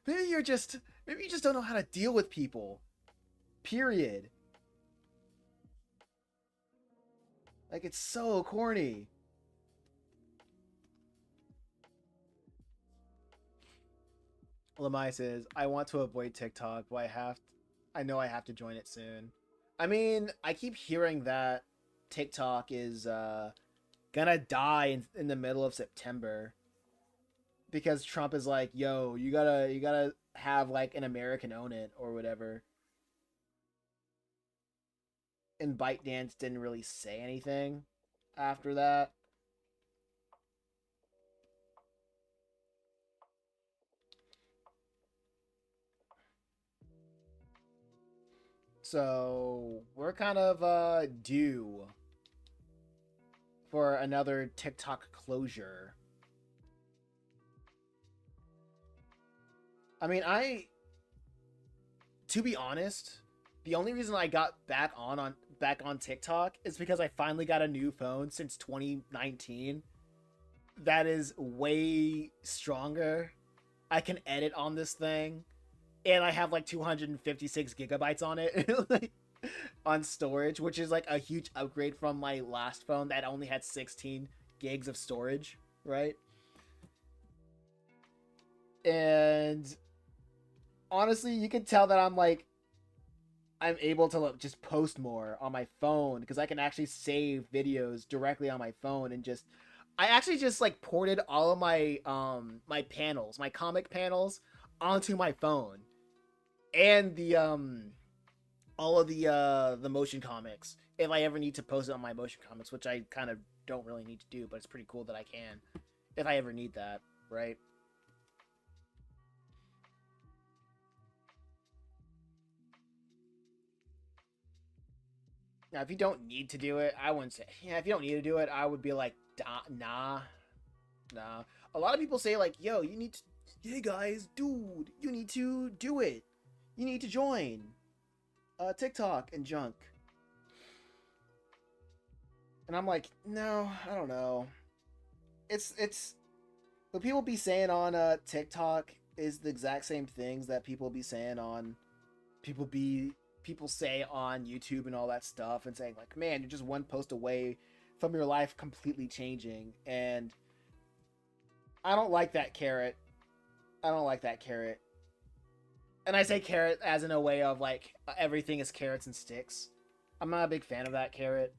Maybe you're just maybe you just don't know how to deal with people. Period. Like it's so corny. Lamai says, I want to avoid TikTok, but I know I have to join it soon. I mean, I keep hearing that TikTok is gonna die in the middle of September because Trump is like, yo, you gotta have like an American own it or whatever. And ByteDance didn't really say anything after that. So we're kind of due for another TikTok closure. I mean, to be honest, the only reason I got back on TikTok is because I finally got a new phone since 2019 that is way stronger. I can edit on this thing, and I have like 256 gigabytes on it, like, on storage, which is like a huge upgrade from my last phone that only had 16 gigs of storage, right? And honestly, you can tell that I'm able to just post more on my phone because I can actually save videos directly on my phone and just I actually just like ported all of my panels, my comic panels onto my phone and the all of the motion comics if I ever need to post it on my motion comics, which I kind of don't really need to do, but it's pretty cool that I can if I ever need that, right? Now, if you don't need to do it, I wouldn't say. Yeah, if you don't need to do it, I would be like, nah, nah. A lot of people say like, yo, you need to. Hey guys, dude, you need to do it. You need to join TikTok and junk. And I'm like, no, I don't know. It's what people be saying on TikTok is the exact same things that people be saying on people be people say on YouTube and all that stuff and saying like, man, you're just one post away from your life completely changing. And I don't like that carrot. I don't like that carrot. And I say carrot as in a way of like everything is carrots and sticks. I'm not a big fan of that carrot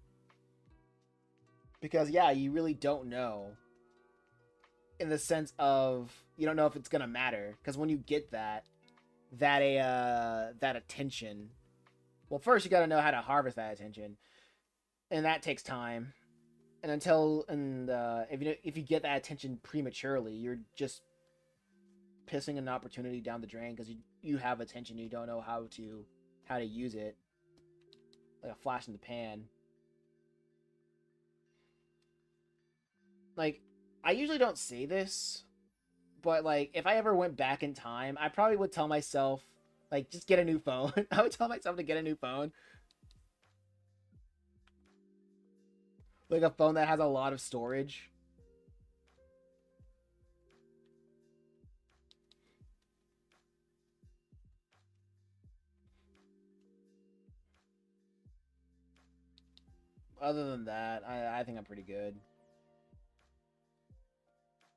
because yeah, you really don't know in the sense of you don't know if it's gonna matter because when you get that attention, well, first you got to know how to harvest that attention, and that takes time. And if you get that attention prematurely, you're just pissing an opportunity down the drain because you have attention, you don't know how to use it, like a flash in the pan. Like I usually don't say this, but like if I ever went back in time, I probably would tell myself like just get a new phone. I would tell myself to get a new phone, like a phone that has a lot of storage. Other than that, I think I'm pretty good.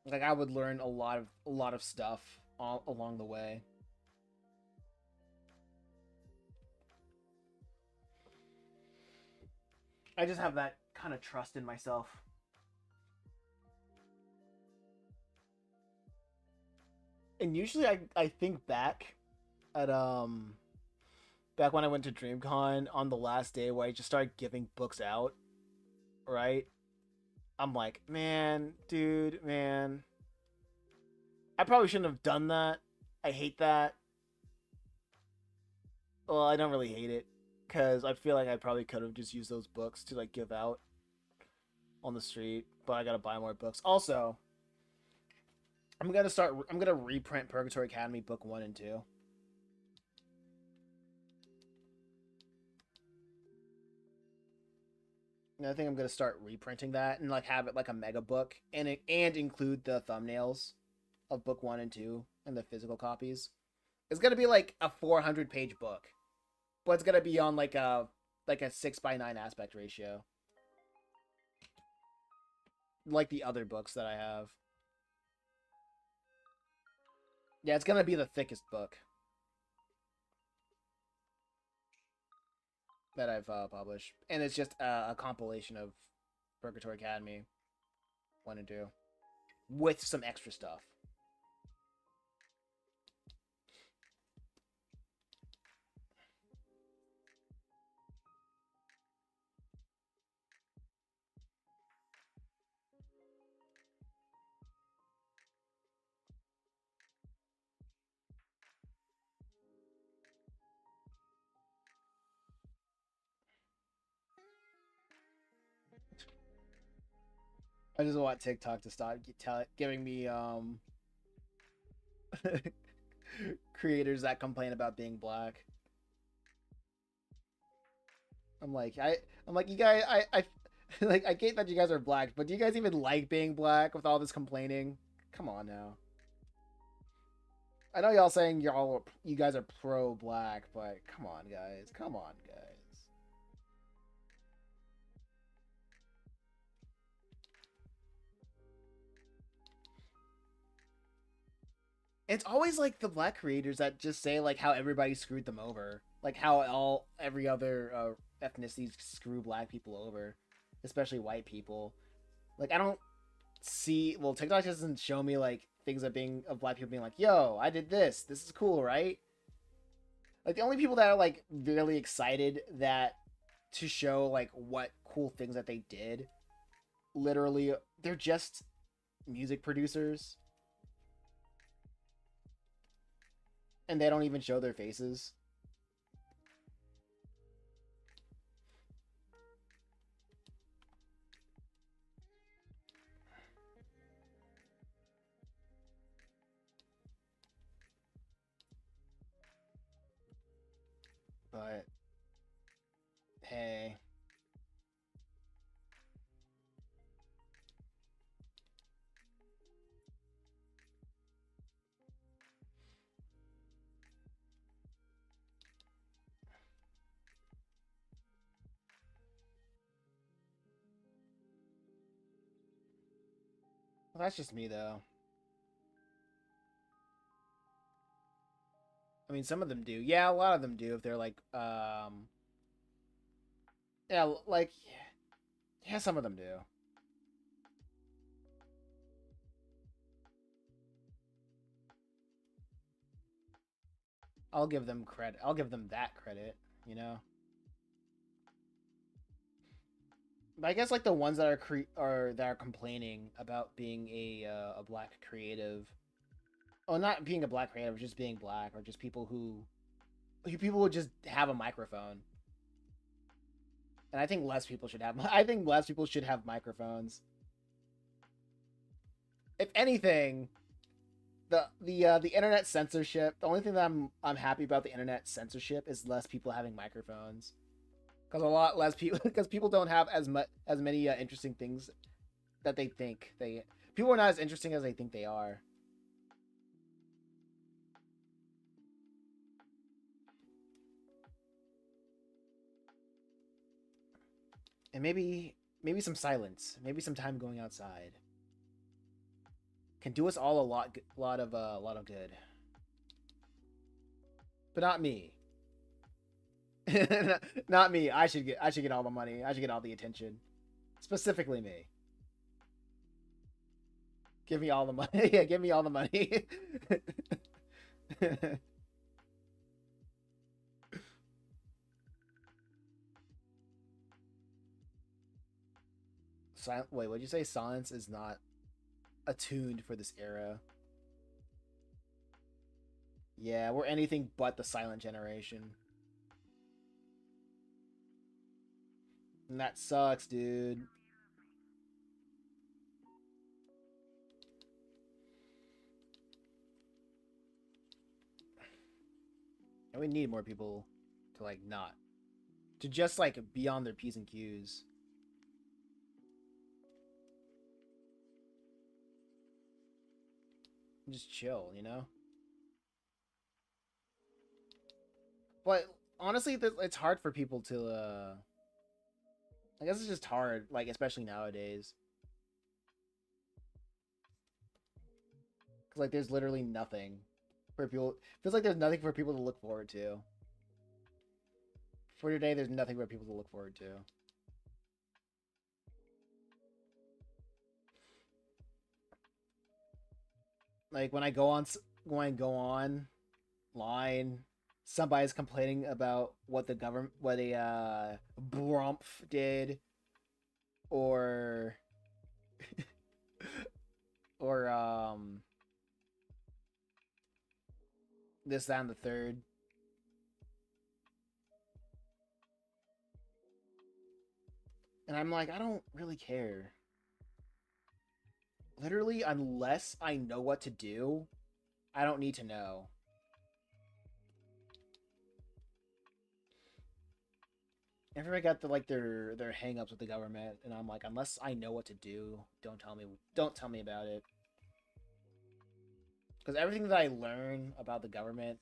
Like I would learn a lot of stuff all along the way. I just have that kind of trust in myself. And usually I think back at back when I went to DreamCon on the last day where I just started giving books out, right? I'm like, man, dude, man, I probably shouldn't have done that. I hate that. Well, I don't really hate it because I feel like I probably could have just used those books to like give out on the street, but I gotta buy more books. Also, I'm gonna reprint Purgatory Academy book 1 and 2. And I think I'm gonna start reprinting that and like have it like a mega book and include the thumbnails of book 1 and 2 and the physical copies. It's gonna be like a 400-page book, but it's gonna be on like a 6:9 aspect ratio, like the other books that I have. Yeah, it's gonna be the thickest book that I've published, and it's just a compilation of Purgatory Academy 1 and 2 with some extra stuff. I just want TikTok to stop giving me creators that complain about being black. I'm like I'm like you guys I like I get that you guys are black, but do you guys even like being black with all this complaining? Come on now. I know y'all saying you guys are pro black, but come on guys. Come on guys. It's always like the black creators that just say like how everybody screwed them over, like how all every other ethnicities screw black people over, especially white people. Like I don't see. Well, TikTok doesn't show me like things of black people being like, "Yo, I did this. This is cool, right?" Like the only people that are like really excited that to show like what cool things that they did, literally, they're just music producers, and they don't even show their faces. But hey, well, that's just me though. I mean, some of them do. Yeah, a lot of them do. If they're like, yeah, like, yeah, some of them do. I'll give them credit. I'll give them that credit. You know. But I guess like the ones that are complaining about being a black creative. Oh, not being a black creative, just being black, or just people who just have a microphone. And I think less people should have. I think less people should have microphones. If anything, the internet censorship. The only thing that I'm happy about the internet censorship is less people having microphones, because a lot less people because people don't have as many interesting things that they think they. People are not as interesting as they think they are. And maybe some silence, maybe some time going outside can do us all a lot of good. But not me. Not me. I should get all the money. I should get all the attention. Specifically me. Give me all the money. Yeah, give me all the money. Wait, what'd you say? Silence is not attuned for this era. Yeah, we're anything but the silent generation. And that sucks, dude. And we need more people to like not to just like be on their P's and Q's. And just chill, you know? But honestly, it's hard for people to I guess it's just hard, like especially nowadays. Cuz like there's literally nothing for people. Feels like there's nothing for people to look forward to. For today there's nothing for people to look forward to. Like when I go on line, somebody's complaining about what the government, what a Brumpf did, or or this, that, and the third. And I'm like, I don't really care. Literally, unless I know what to do, I don't need to know. Everybody got their hang-ups with the government, and I'm like, unless I know what to do, don't tell me about it. Because everything that I learn about the government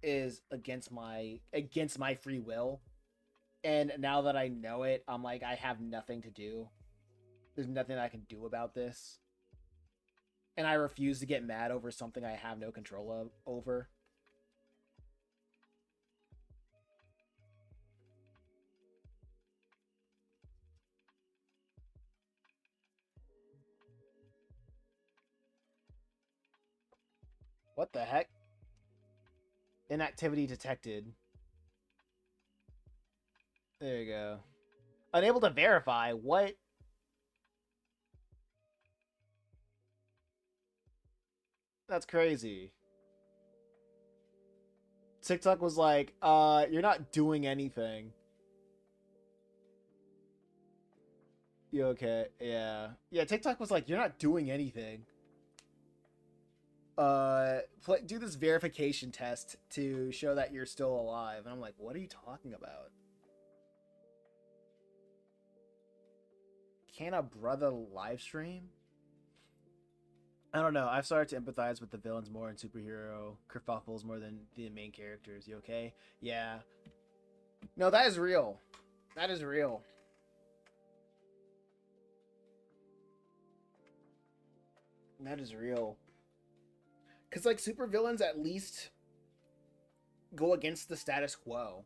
is against my free will. And now that I know it, I'm like, I have nothing to do. There's nothing I can do about this. and I refuse to get mad over something I have no control over. What the heck? Inactivity detected. There you go. Unable to verify. What? That's crazy. TikTok was like, you're not doing anything. You okay? Yeah. Yeah, TikTok was like, you're not doing anything. Do this verification test to show that you're still alive. And I'm like, what are you talking about? Can a brother live stream? I don't know. I've started to empathize with the villains more in superhero kerfuffles more than the main characters. You okay? Yeah. No, that is real. That is real. That is real. Because, like, supervillains at least go against the status quo.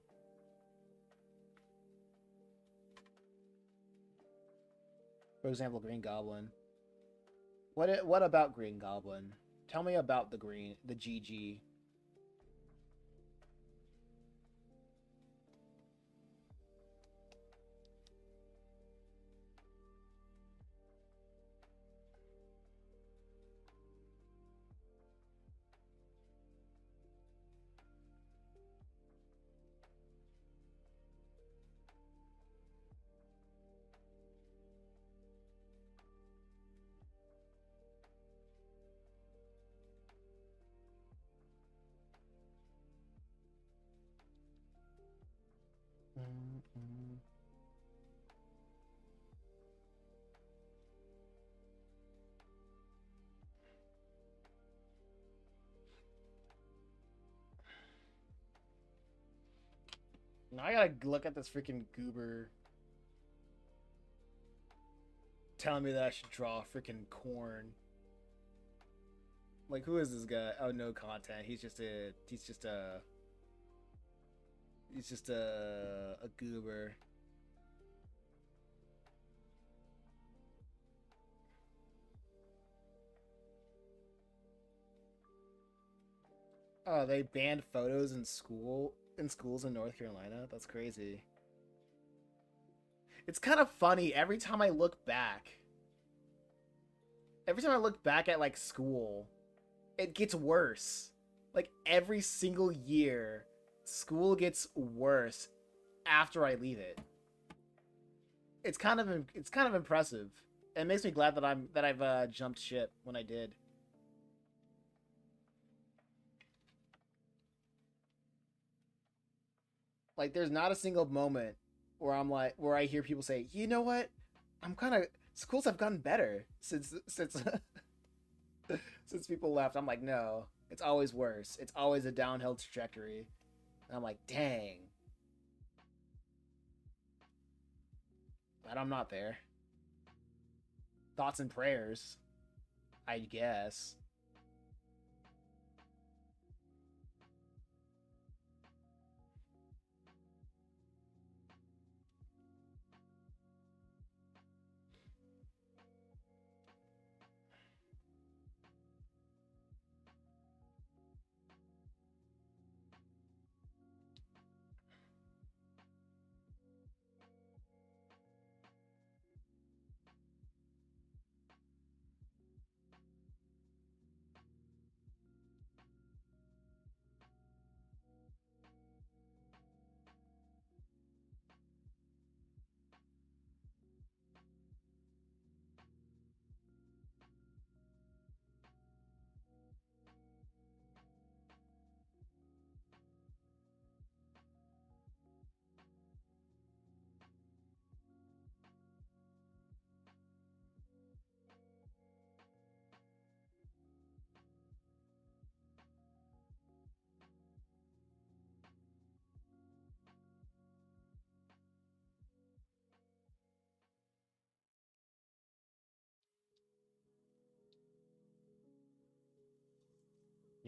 For example, Green Goblin. What about Green Goblin? Tell me about the GG. Mm-hmm. Now I gotta look at this freaking goober telling me that I should draw freaking corn. Like, who is this guy? Oh, no content. He's just a goober. Oh, they banned photos in schools in North Carolina. That's crazy. It's kind of funny every time I look back. Every time I look back at like school, it gets worse. Like every single year, school gets worse after I leave it. It's kind of impressive. It makes me glad that I've jumped ship when I did. Like there's not a single moment where I hear people say, "You know what? I'm kind of schools have gotten better since since people left." I'm like, "No, it's always worse. It's always a downhill trajectory." And I'm like, "Dang." But I'm not there. Thoughts and prayers, I guess.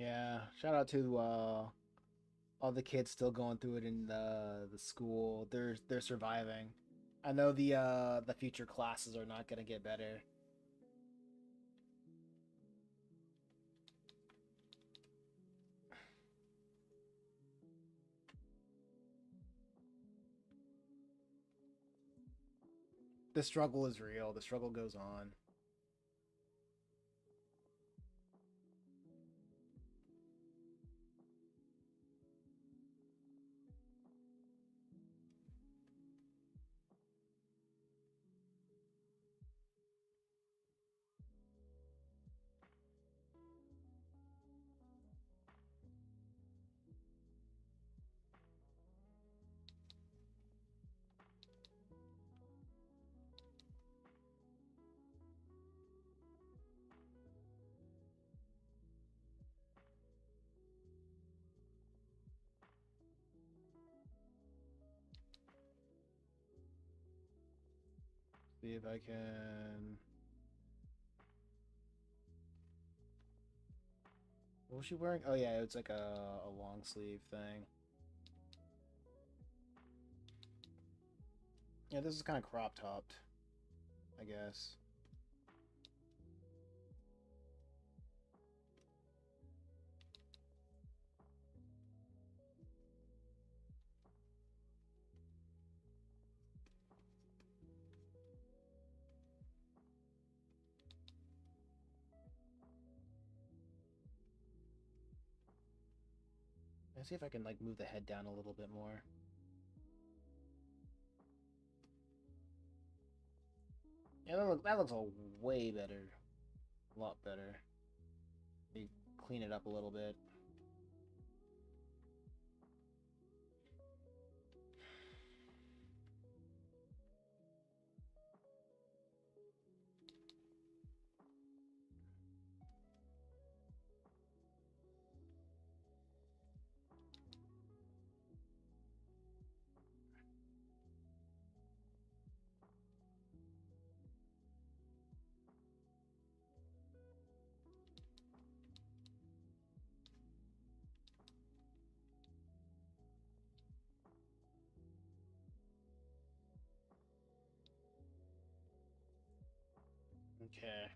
Yeah, shout out to all the kids still going through it in the school. They're surviving. I know the future classes are not gonna get better. The struggle is real. The struggle goes on. See if I can. What was she wearing? Oh yeah, it's like a long sleeve thing. Yeah, this is kind of crop topped, I guess. Let's see if I can like move the head down a little bit more. Yeah, that looks a way better, a lot better. Maybe clean it up a little bit. Okay.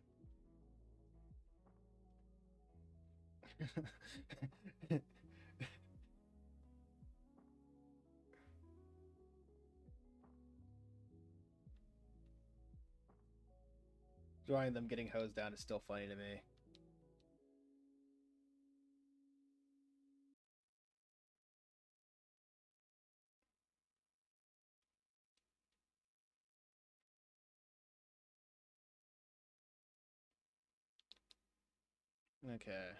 Drawing them getting hosed down is still funny to me. Okay.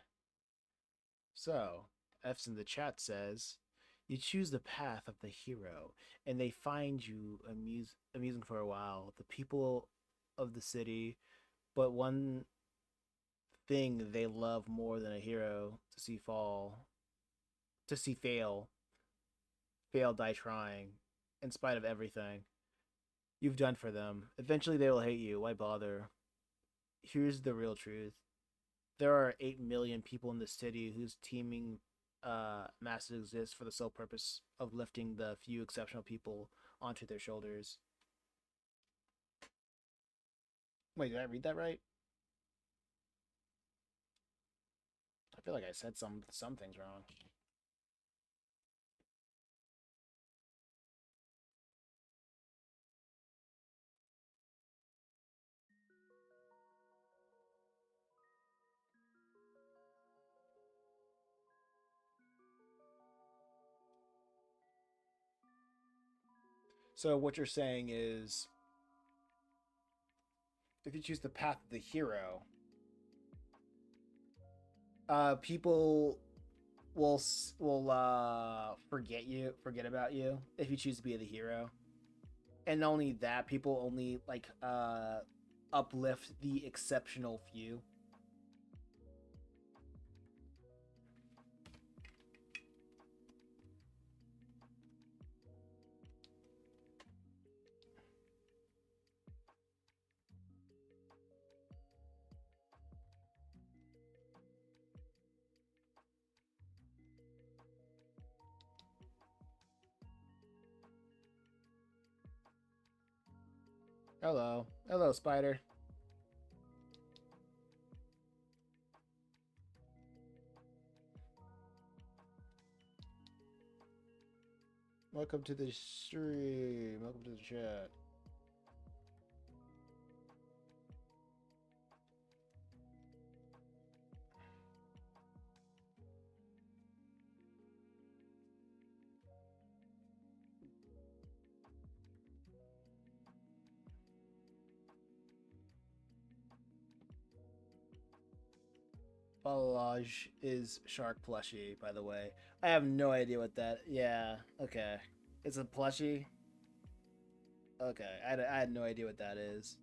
So, F's in the chat says, you choose the path of the hero, and they find you amusing for a while. The people of the city, but one thing they love more than a hero to see fail, die trying, in spite of everything you've done for them. Eventually, they will hate you. Why bother? Here's the real truth: there are 8 million people in the city whose teeming masses exist for the sole purpose of lifting the few exceptional people onto their shoulders. Wait, did I read that right? I feel like I said some things wrong. So what you're saying is, if you choose the path of the hero, people will forget about you if you choose to be the hero. And not only that, people only like uplift the exceptional few. Hello. Hello, spider. Welcome to the stream. Welcome to the chat. Balayage is shark plushie, by the way. I have no idea what that. Yeah. Okay. It's a plushie. Okay. I had no idea what that is.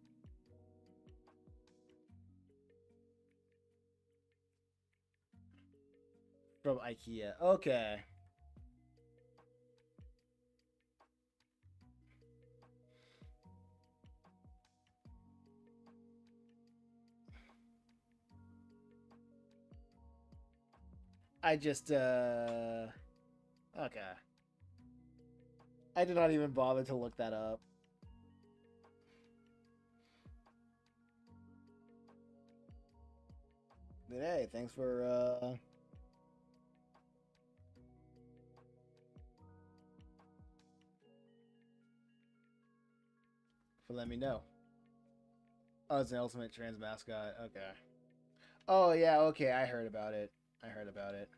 From IKEA. Okay. I just okay. I did not even bother to look that up. But hey, thanks for letting me know. Oh, it's an ultimate trans mascot. Okay. Oh yeah, okay, I heard about it. I heard about it.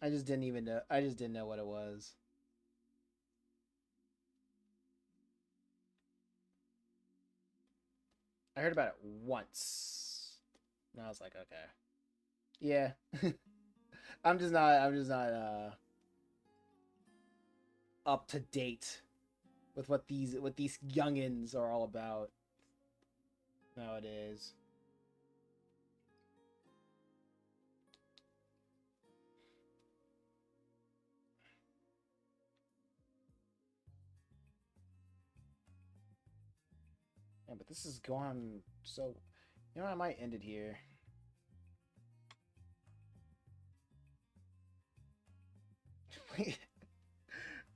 I just didn't even know. I just didn't know what it was. I heard about it once. And I was like, okay. Yeah. I'm just not up to date with what these youngins are all about nowadays. Yeah, but this is going so. You know, I might end it here.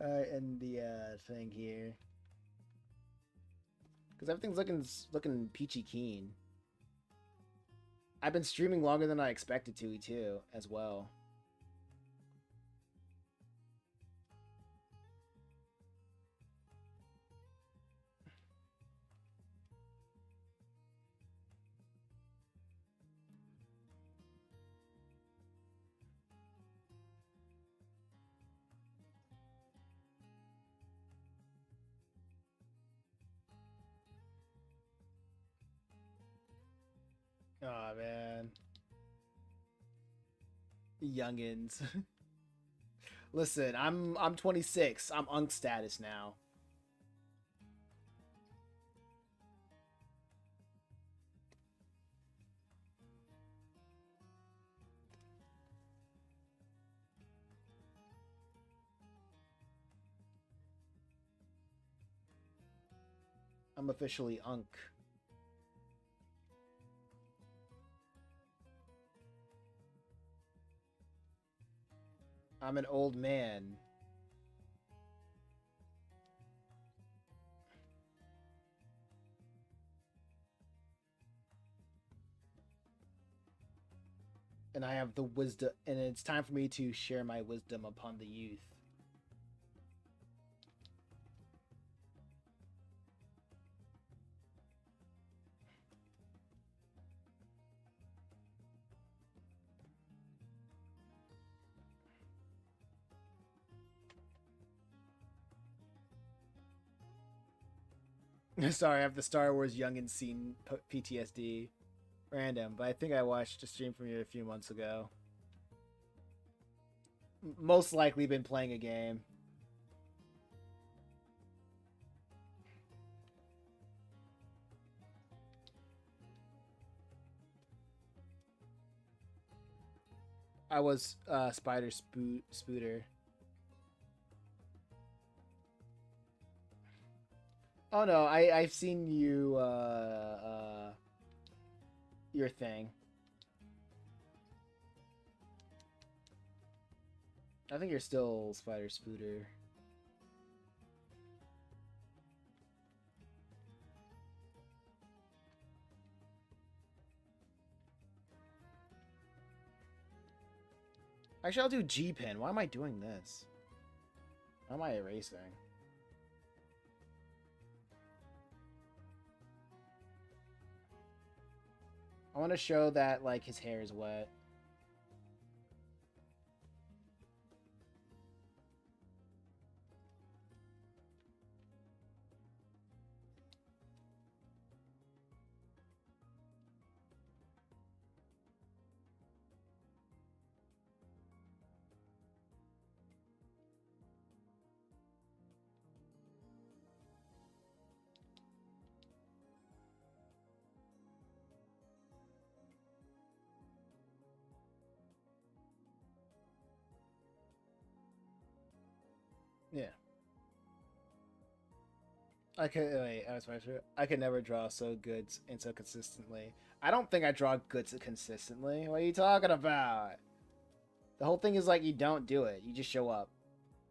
End the thing here because everything's looking peachy keen. I've been streaming longer than I expected to too, as well. Oh man, youngins. Listen, I'm 26. I'm unk status now. I'm officially unk. I'm an old man. And I have the wisdom, and it's time for me to share my wisdom upon the youth. Sorry, I have the Star Wars youngin scene PTSD. Random, but I think I watched a stream from you a few months ago. Most likely been playing a game. I was Spider Spooter. Oh no, I've seen you your thing. I think you're still Spider Spooter. Actually, I'll do G pin. Why am I doing this? Why am I erasing? I want to show that like his hair is wet. Yeah. I could wait. I could never draw so good and so consistently. I don't think I draw good so consistently. What are you talking about? The whole thing is like you don't do it. You just show up.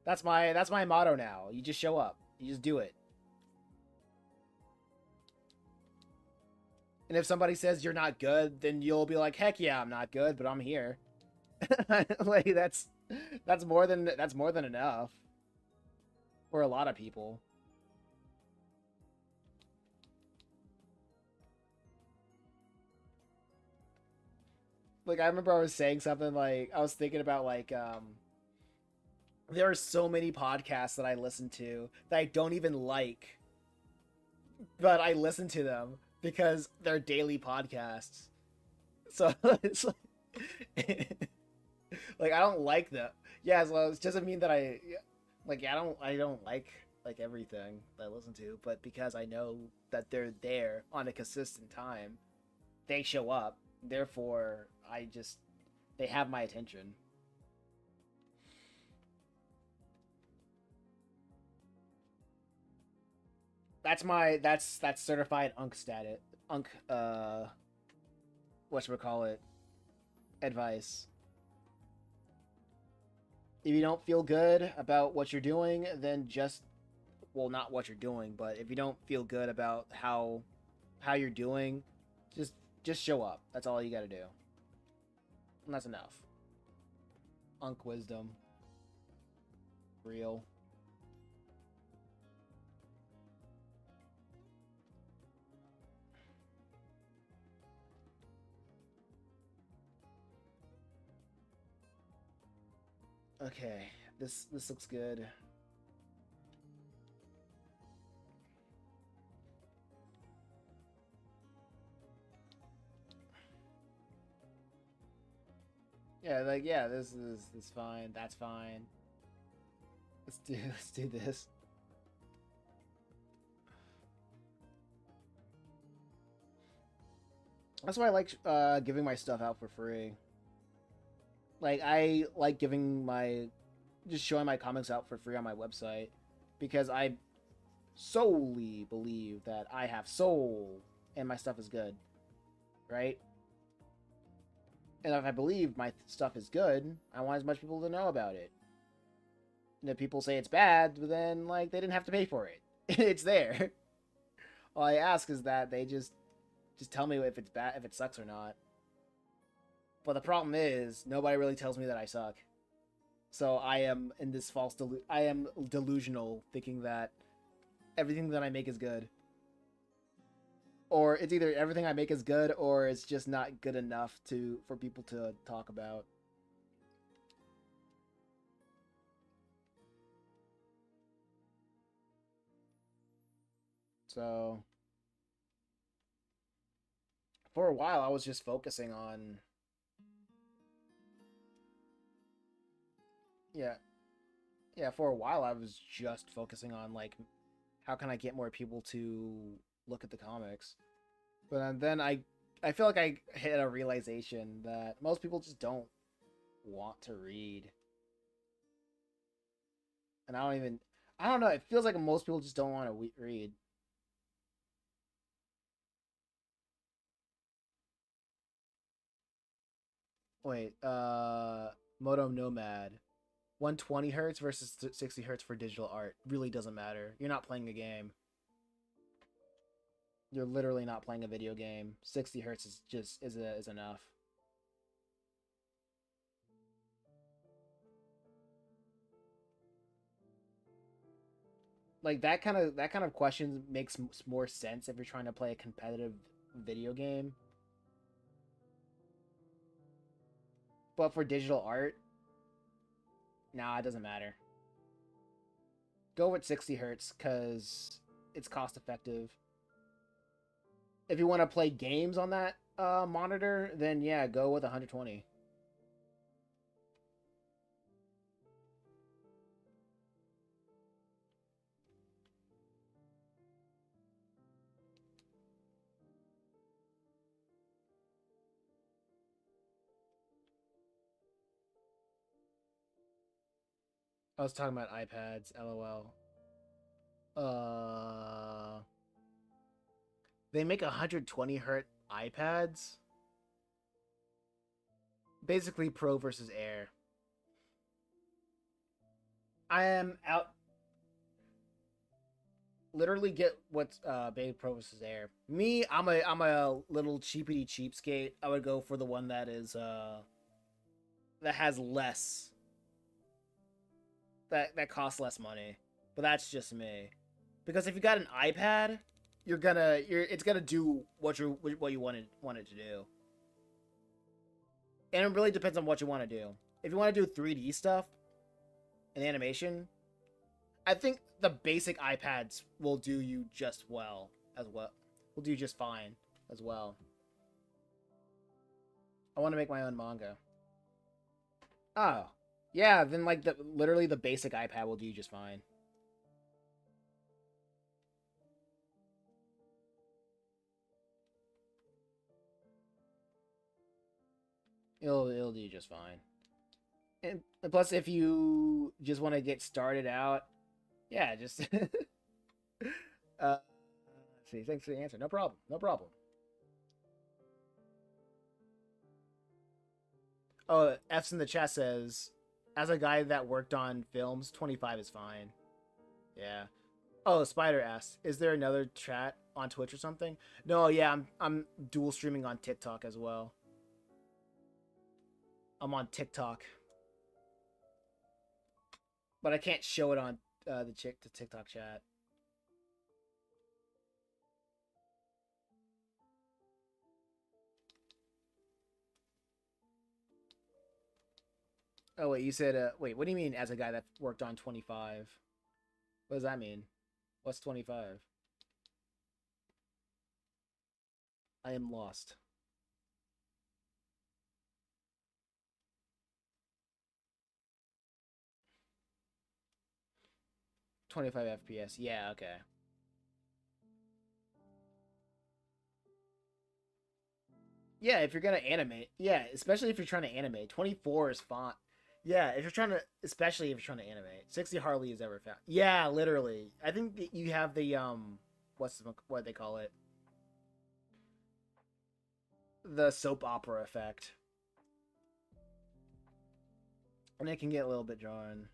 That's my motto now. You just show up. You just do it. And if somebody says you're not good, then you'll be like, "Heck yeah, I'm not good, but I'm here." Like that's more than enough for a lot of people. Like I remember I was saying something like I was thinking about like there are so many podcasts that I listen to that I don't even like, but I listen to them because they're daily podcasts. So it's like I don't like them. Yeah, as well, it doesn't mean that I don't like everything that I listen to, but because I know that they're there on a consistent time, they show up. Therefore, they have my attention. That's certified unk status unk whatchamacallit advice. If you don't feel good about what you're doing, then just well not what you're doing, but if you don't feel good about how you're doing, just just show up. That's all you got to do. And that's enough. Unk wisdom. Real. Okay. This looks good. Yeah, like yeah, this fine. That's fine. Let's do this. That's why I like giving my stuff out for free. Like I like giving my just showing my comics out for free on my website because I solely believe that I have soul and my stuff is good, right? And if I believe my stuff is good, I want as much people to know about it. And if people say it's bad, then like they didn't have to pay for it. It's there. All I ask is that they just tell me if it's bad, if it sucks or not. But the problem is nobody really tells me that I suck. So I am in this I am delusional thinking that everything that I make is good. Or it's either everything I make is good or it's just not good enough to for people to talk about. So for a while I was just focusing on yeah, yeah, for a while I was just focusing on like how can I get more people to look at the comics. But then I feel like I hit a realization that most people just don't want to read. And I don't know, it feels like most people just don't want to read. Wait, Moto Nomad. 120 hertz versus 60 hertz for digital art really doesn't matter. You're not playing a game. You're literally not playing a video game. 60 hertz is just is enough. Like that kind of question makes more sense if you're trying to play a competitive video game. But for digital art, nah, it doesn't matter. Go with 60 hertz because it's cost effective. If you want to play games on that monitor, then yeah, go with 120. I was talking about iPads, lol. Uh, they make 120 hertz iPads. Basically, Pro versus Air. I am out. Literally, get what's Baby Pro versus Air. Me, I'm a little cheapity cheapskate. I would go for the one that is that has less that costs less money. But that's just me. Because if you got an iPad, you're it's gonna do what you want it to do. And it really depends on what you want to do. If you want to do 3D stuff and animation, I think the basic iPads will do you just well as well. Will do just fine as well. I want to make my own manga. Oh. Yeah, then like literally the basic iPad will do you just fine. It'll do just fine. And plus, if you just want to get started out, yeah, just let's see. Thanks for the answer. No problem. No problem. Oh, F's in the chat says, as a guy that worked on films, 25 is fine. Yeah. Oh, Spider asks, is there another chat on Twitch or something? No, yeah, I'm dual streaming on TikTok as well. I'm on TikTok, but I can't show it on the TikTok chat. Oh wait, you said wait, what do you mean as a guy that worked on 25? What does that mean? What's 25? I am lost. 25 FPS. Yeah, okay. Yeah, if you're gonna animate, yeah, especially if you're trying to animate, 24 is fine. Yeah, if you're trying to, especially if you're trying to animate, 60 hardly is ever found. Yeah, literally. I think that you have the what they call it, the soap opera effect, and it can get a little bit drawn.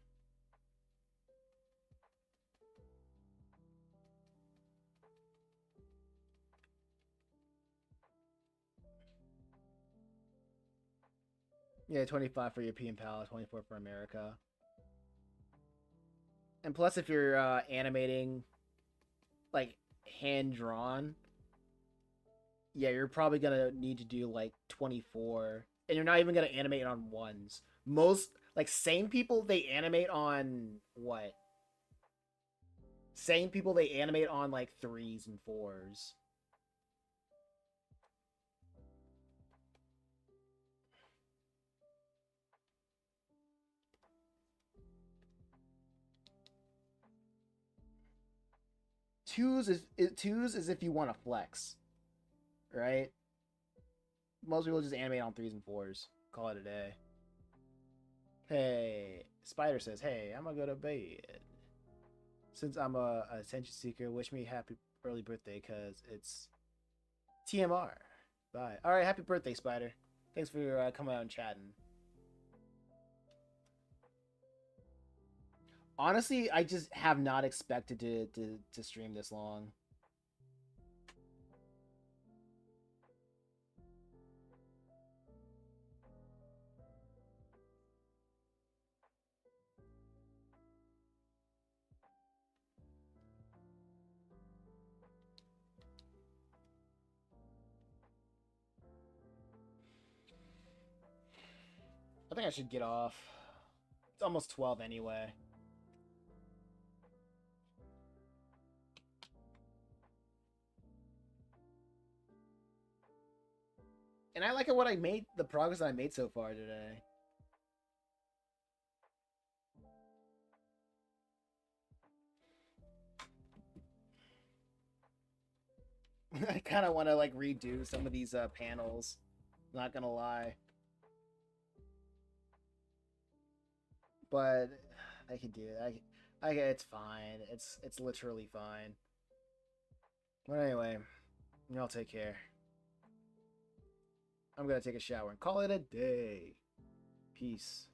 Yeah, 25 for European palette, 24 for America. And plus, if you're animating like hand drawn, yeah, you're probably gonna need to do like 24, and you're not even gonna animate on ones. Most like sane people they animate on what? Sane people they animate on like threes and fours. Twos is if you want to flex, right? Most people just animate on threes and fours. Call it a day. Hey, Spider says, "Hey, I'm gonna go to bed. Since I'm a attention seeker, wish me happy early birthday, cause it's TMR. Bye. All right, happy birthday, Spider. Thanks for coming out and chatting. Honestly, I just have not expected to stream this long. I think I should get off. It's almost 12 anyway. And I like what I made, the progress that I made so far today. I kind of want to like redo some of these panels. Not gonna lie. But I can do it. It's fine. It's literally fine. But anyway, y'all take care. I'm gonna take a shower and call it a day. Peace.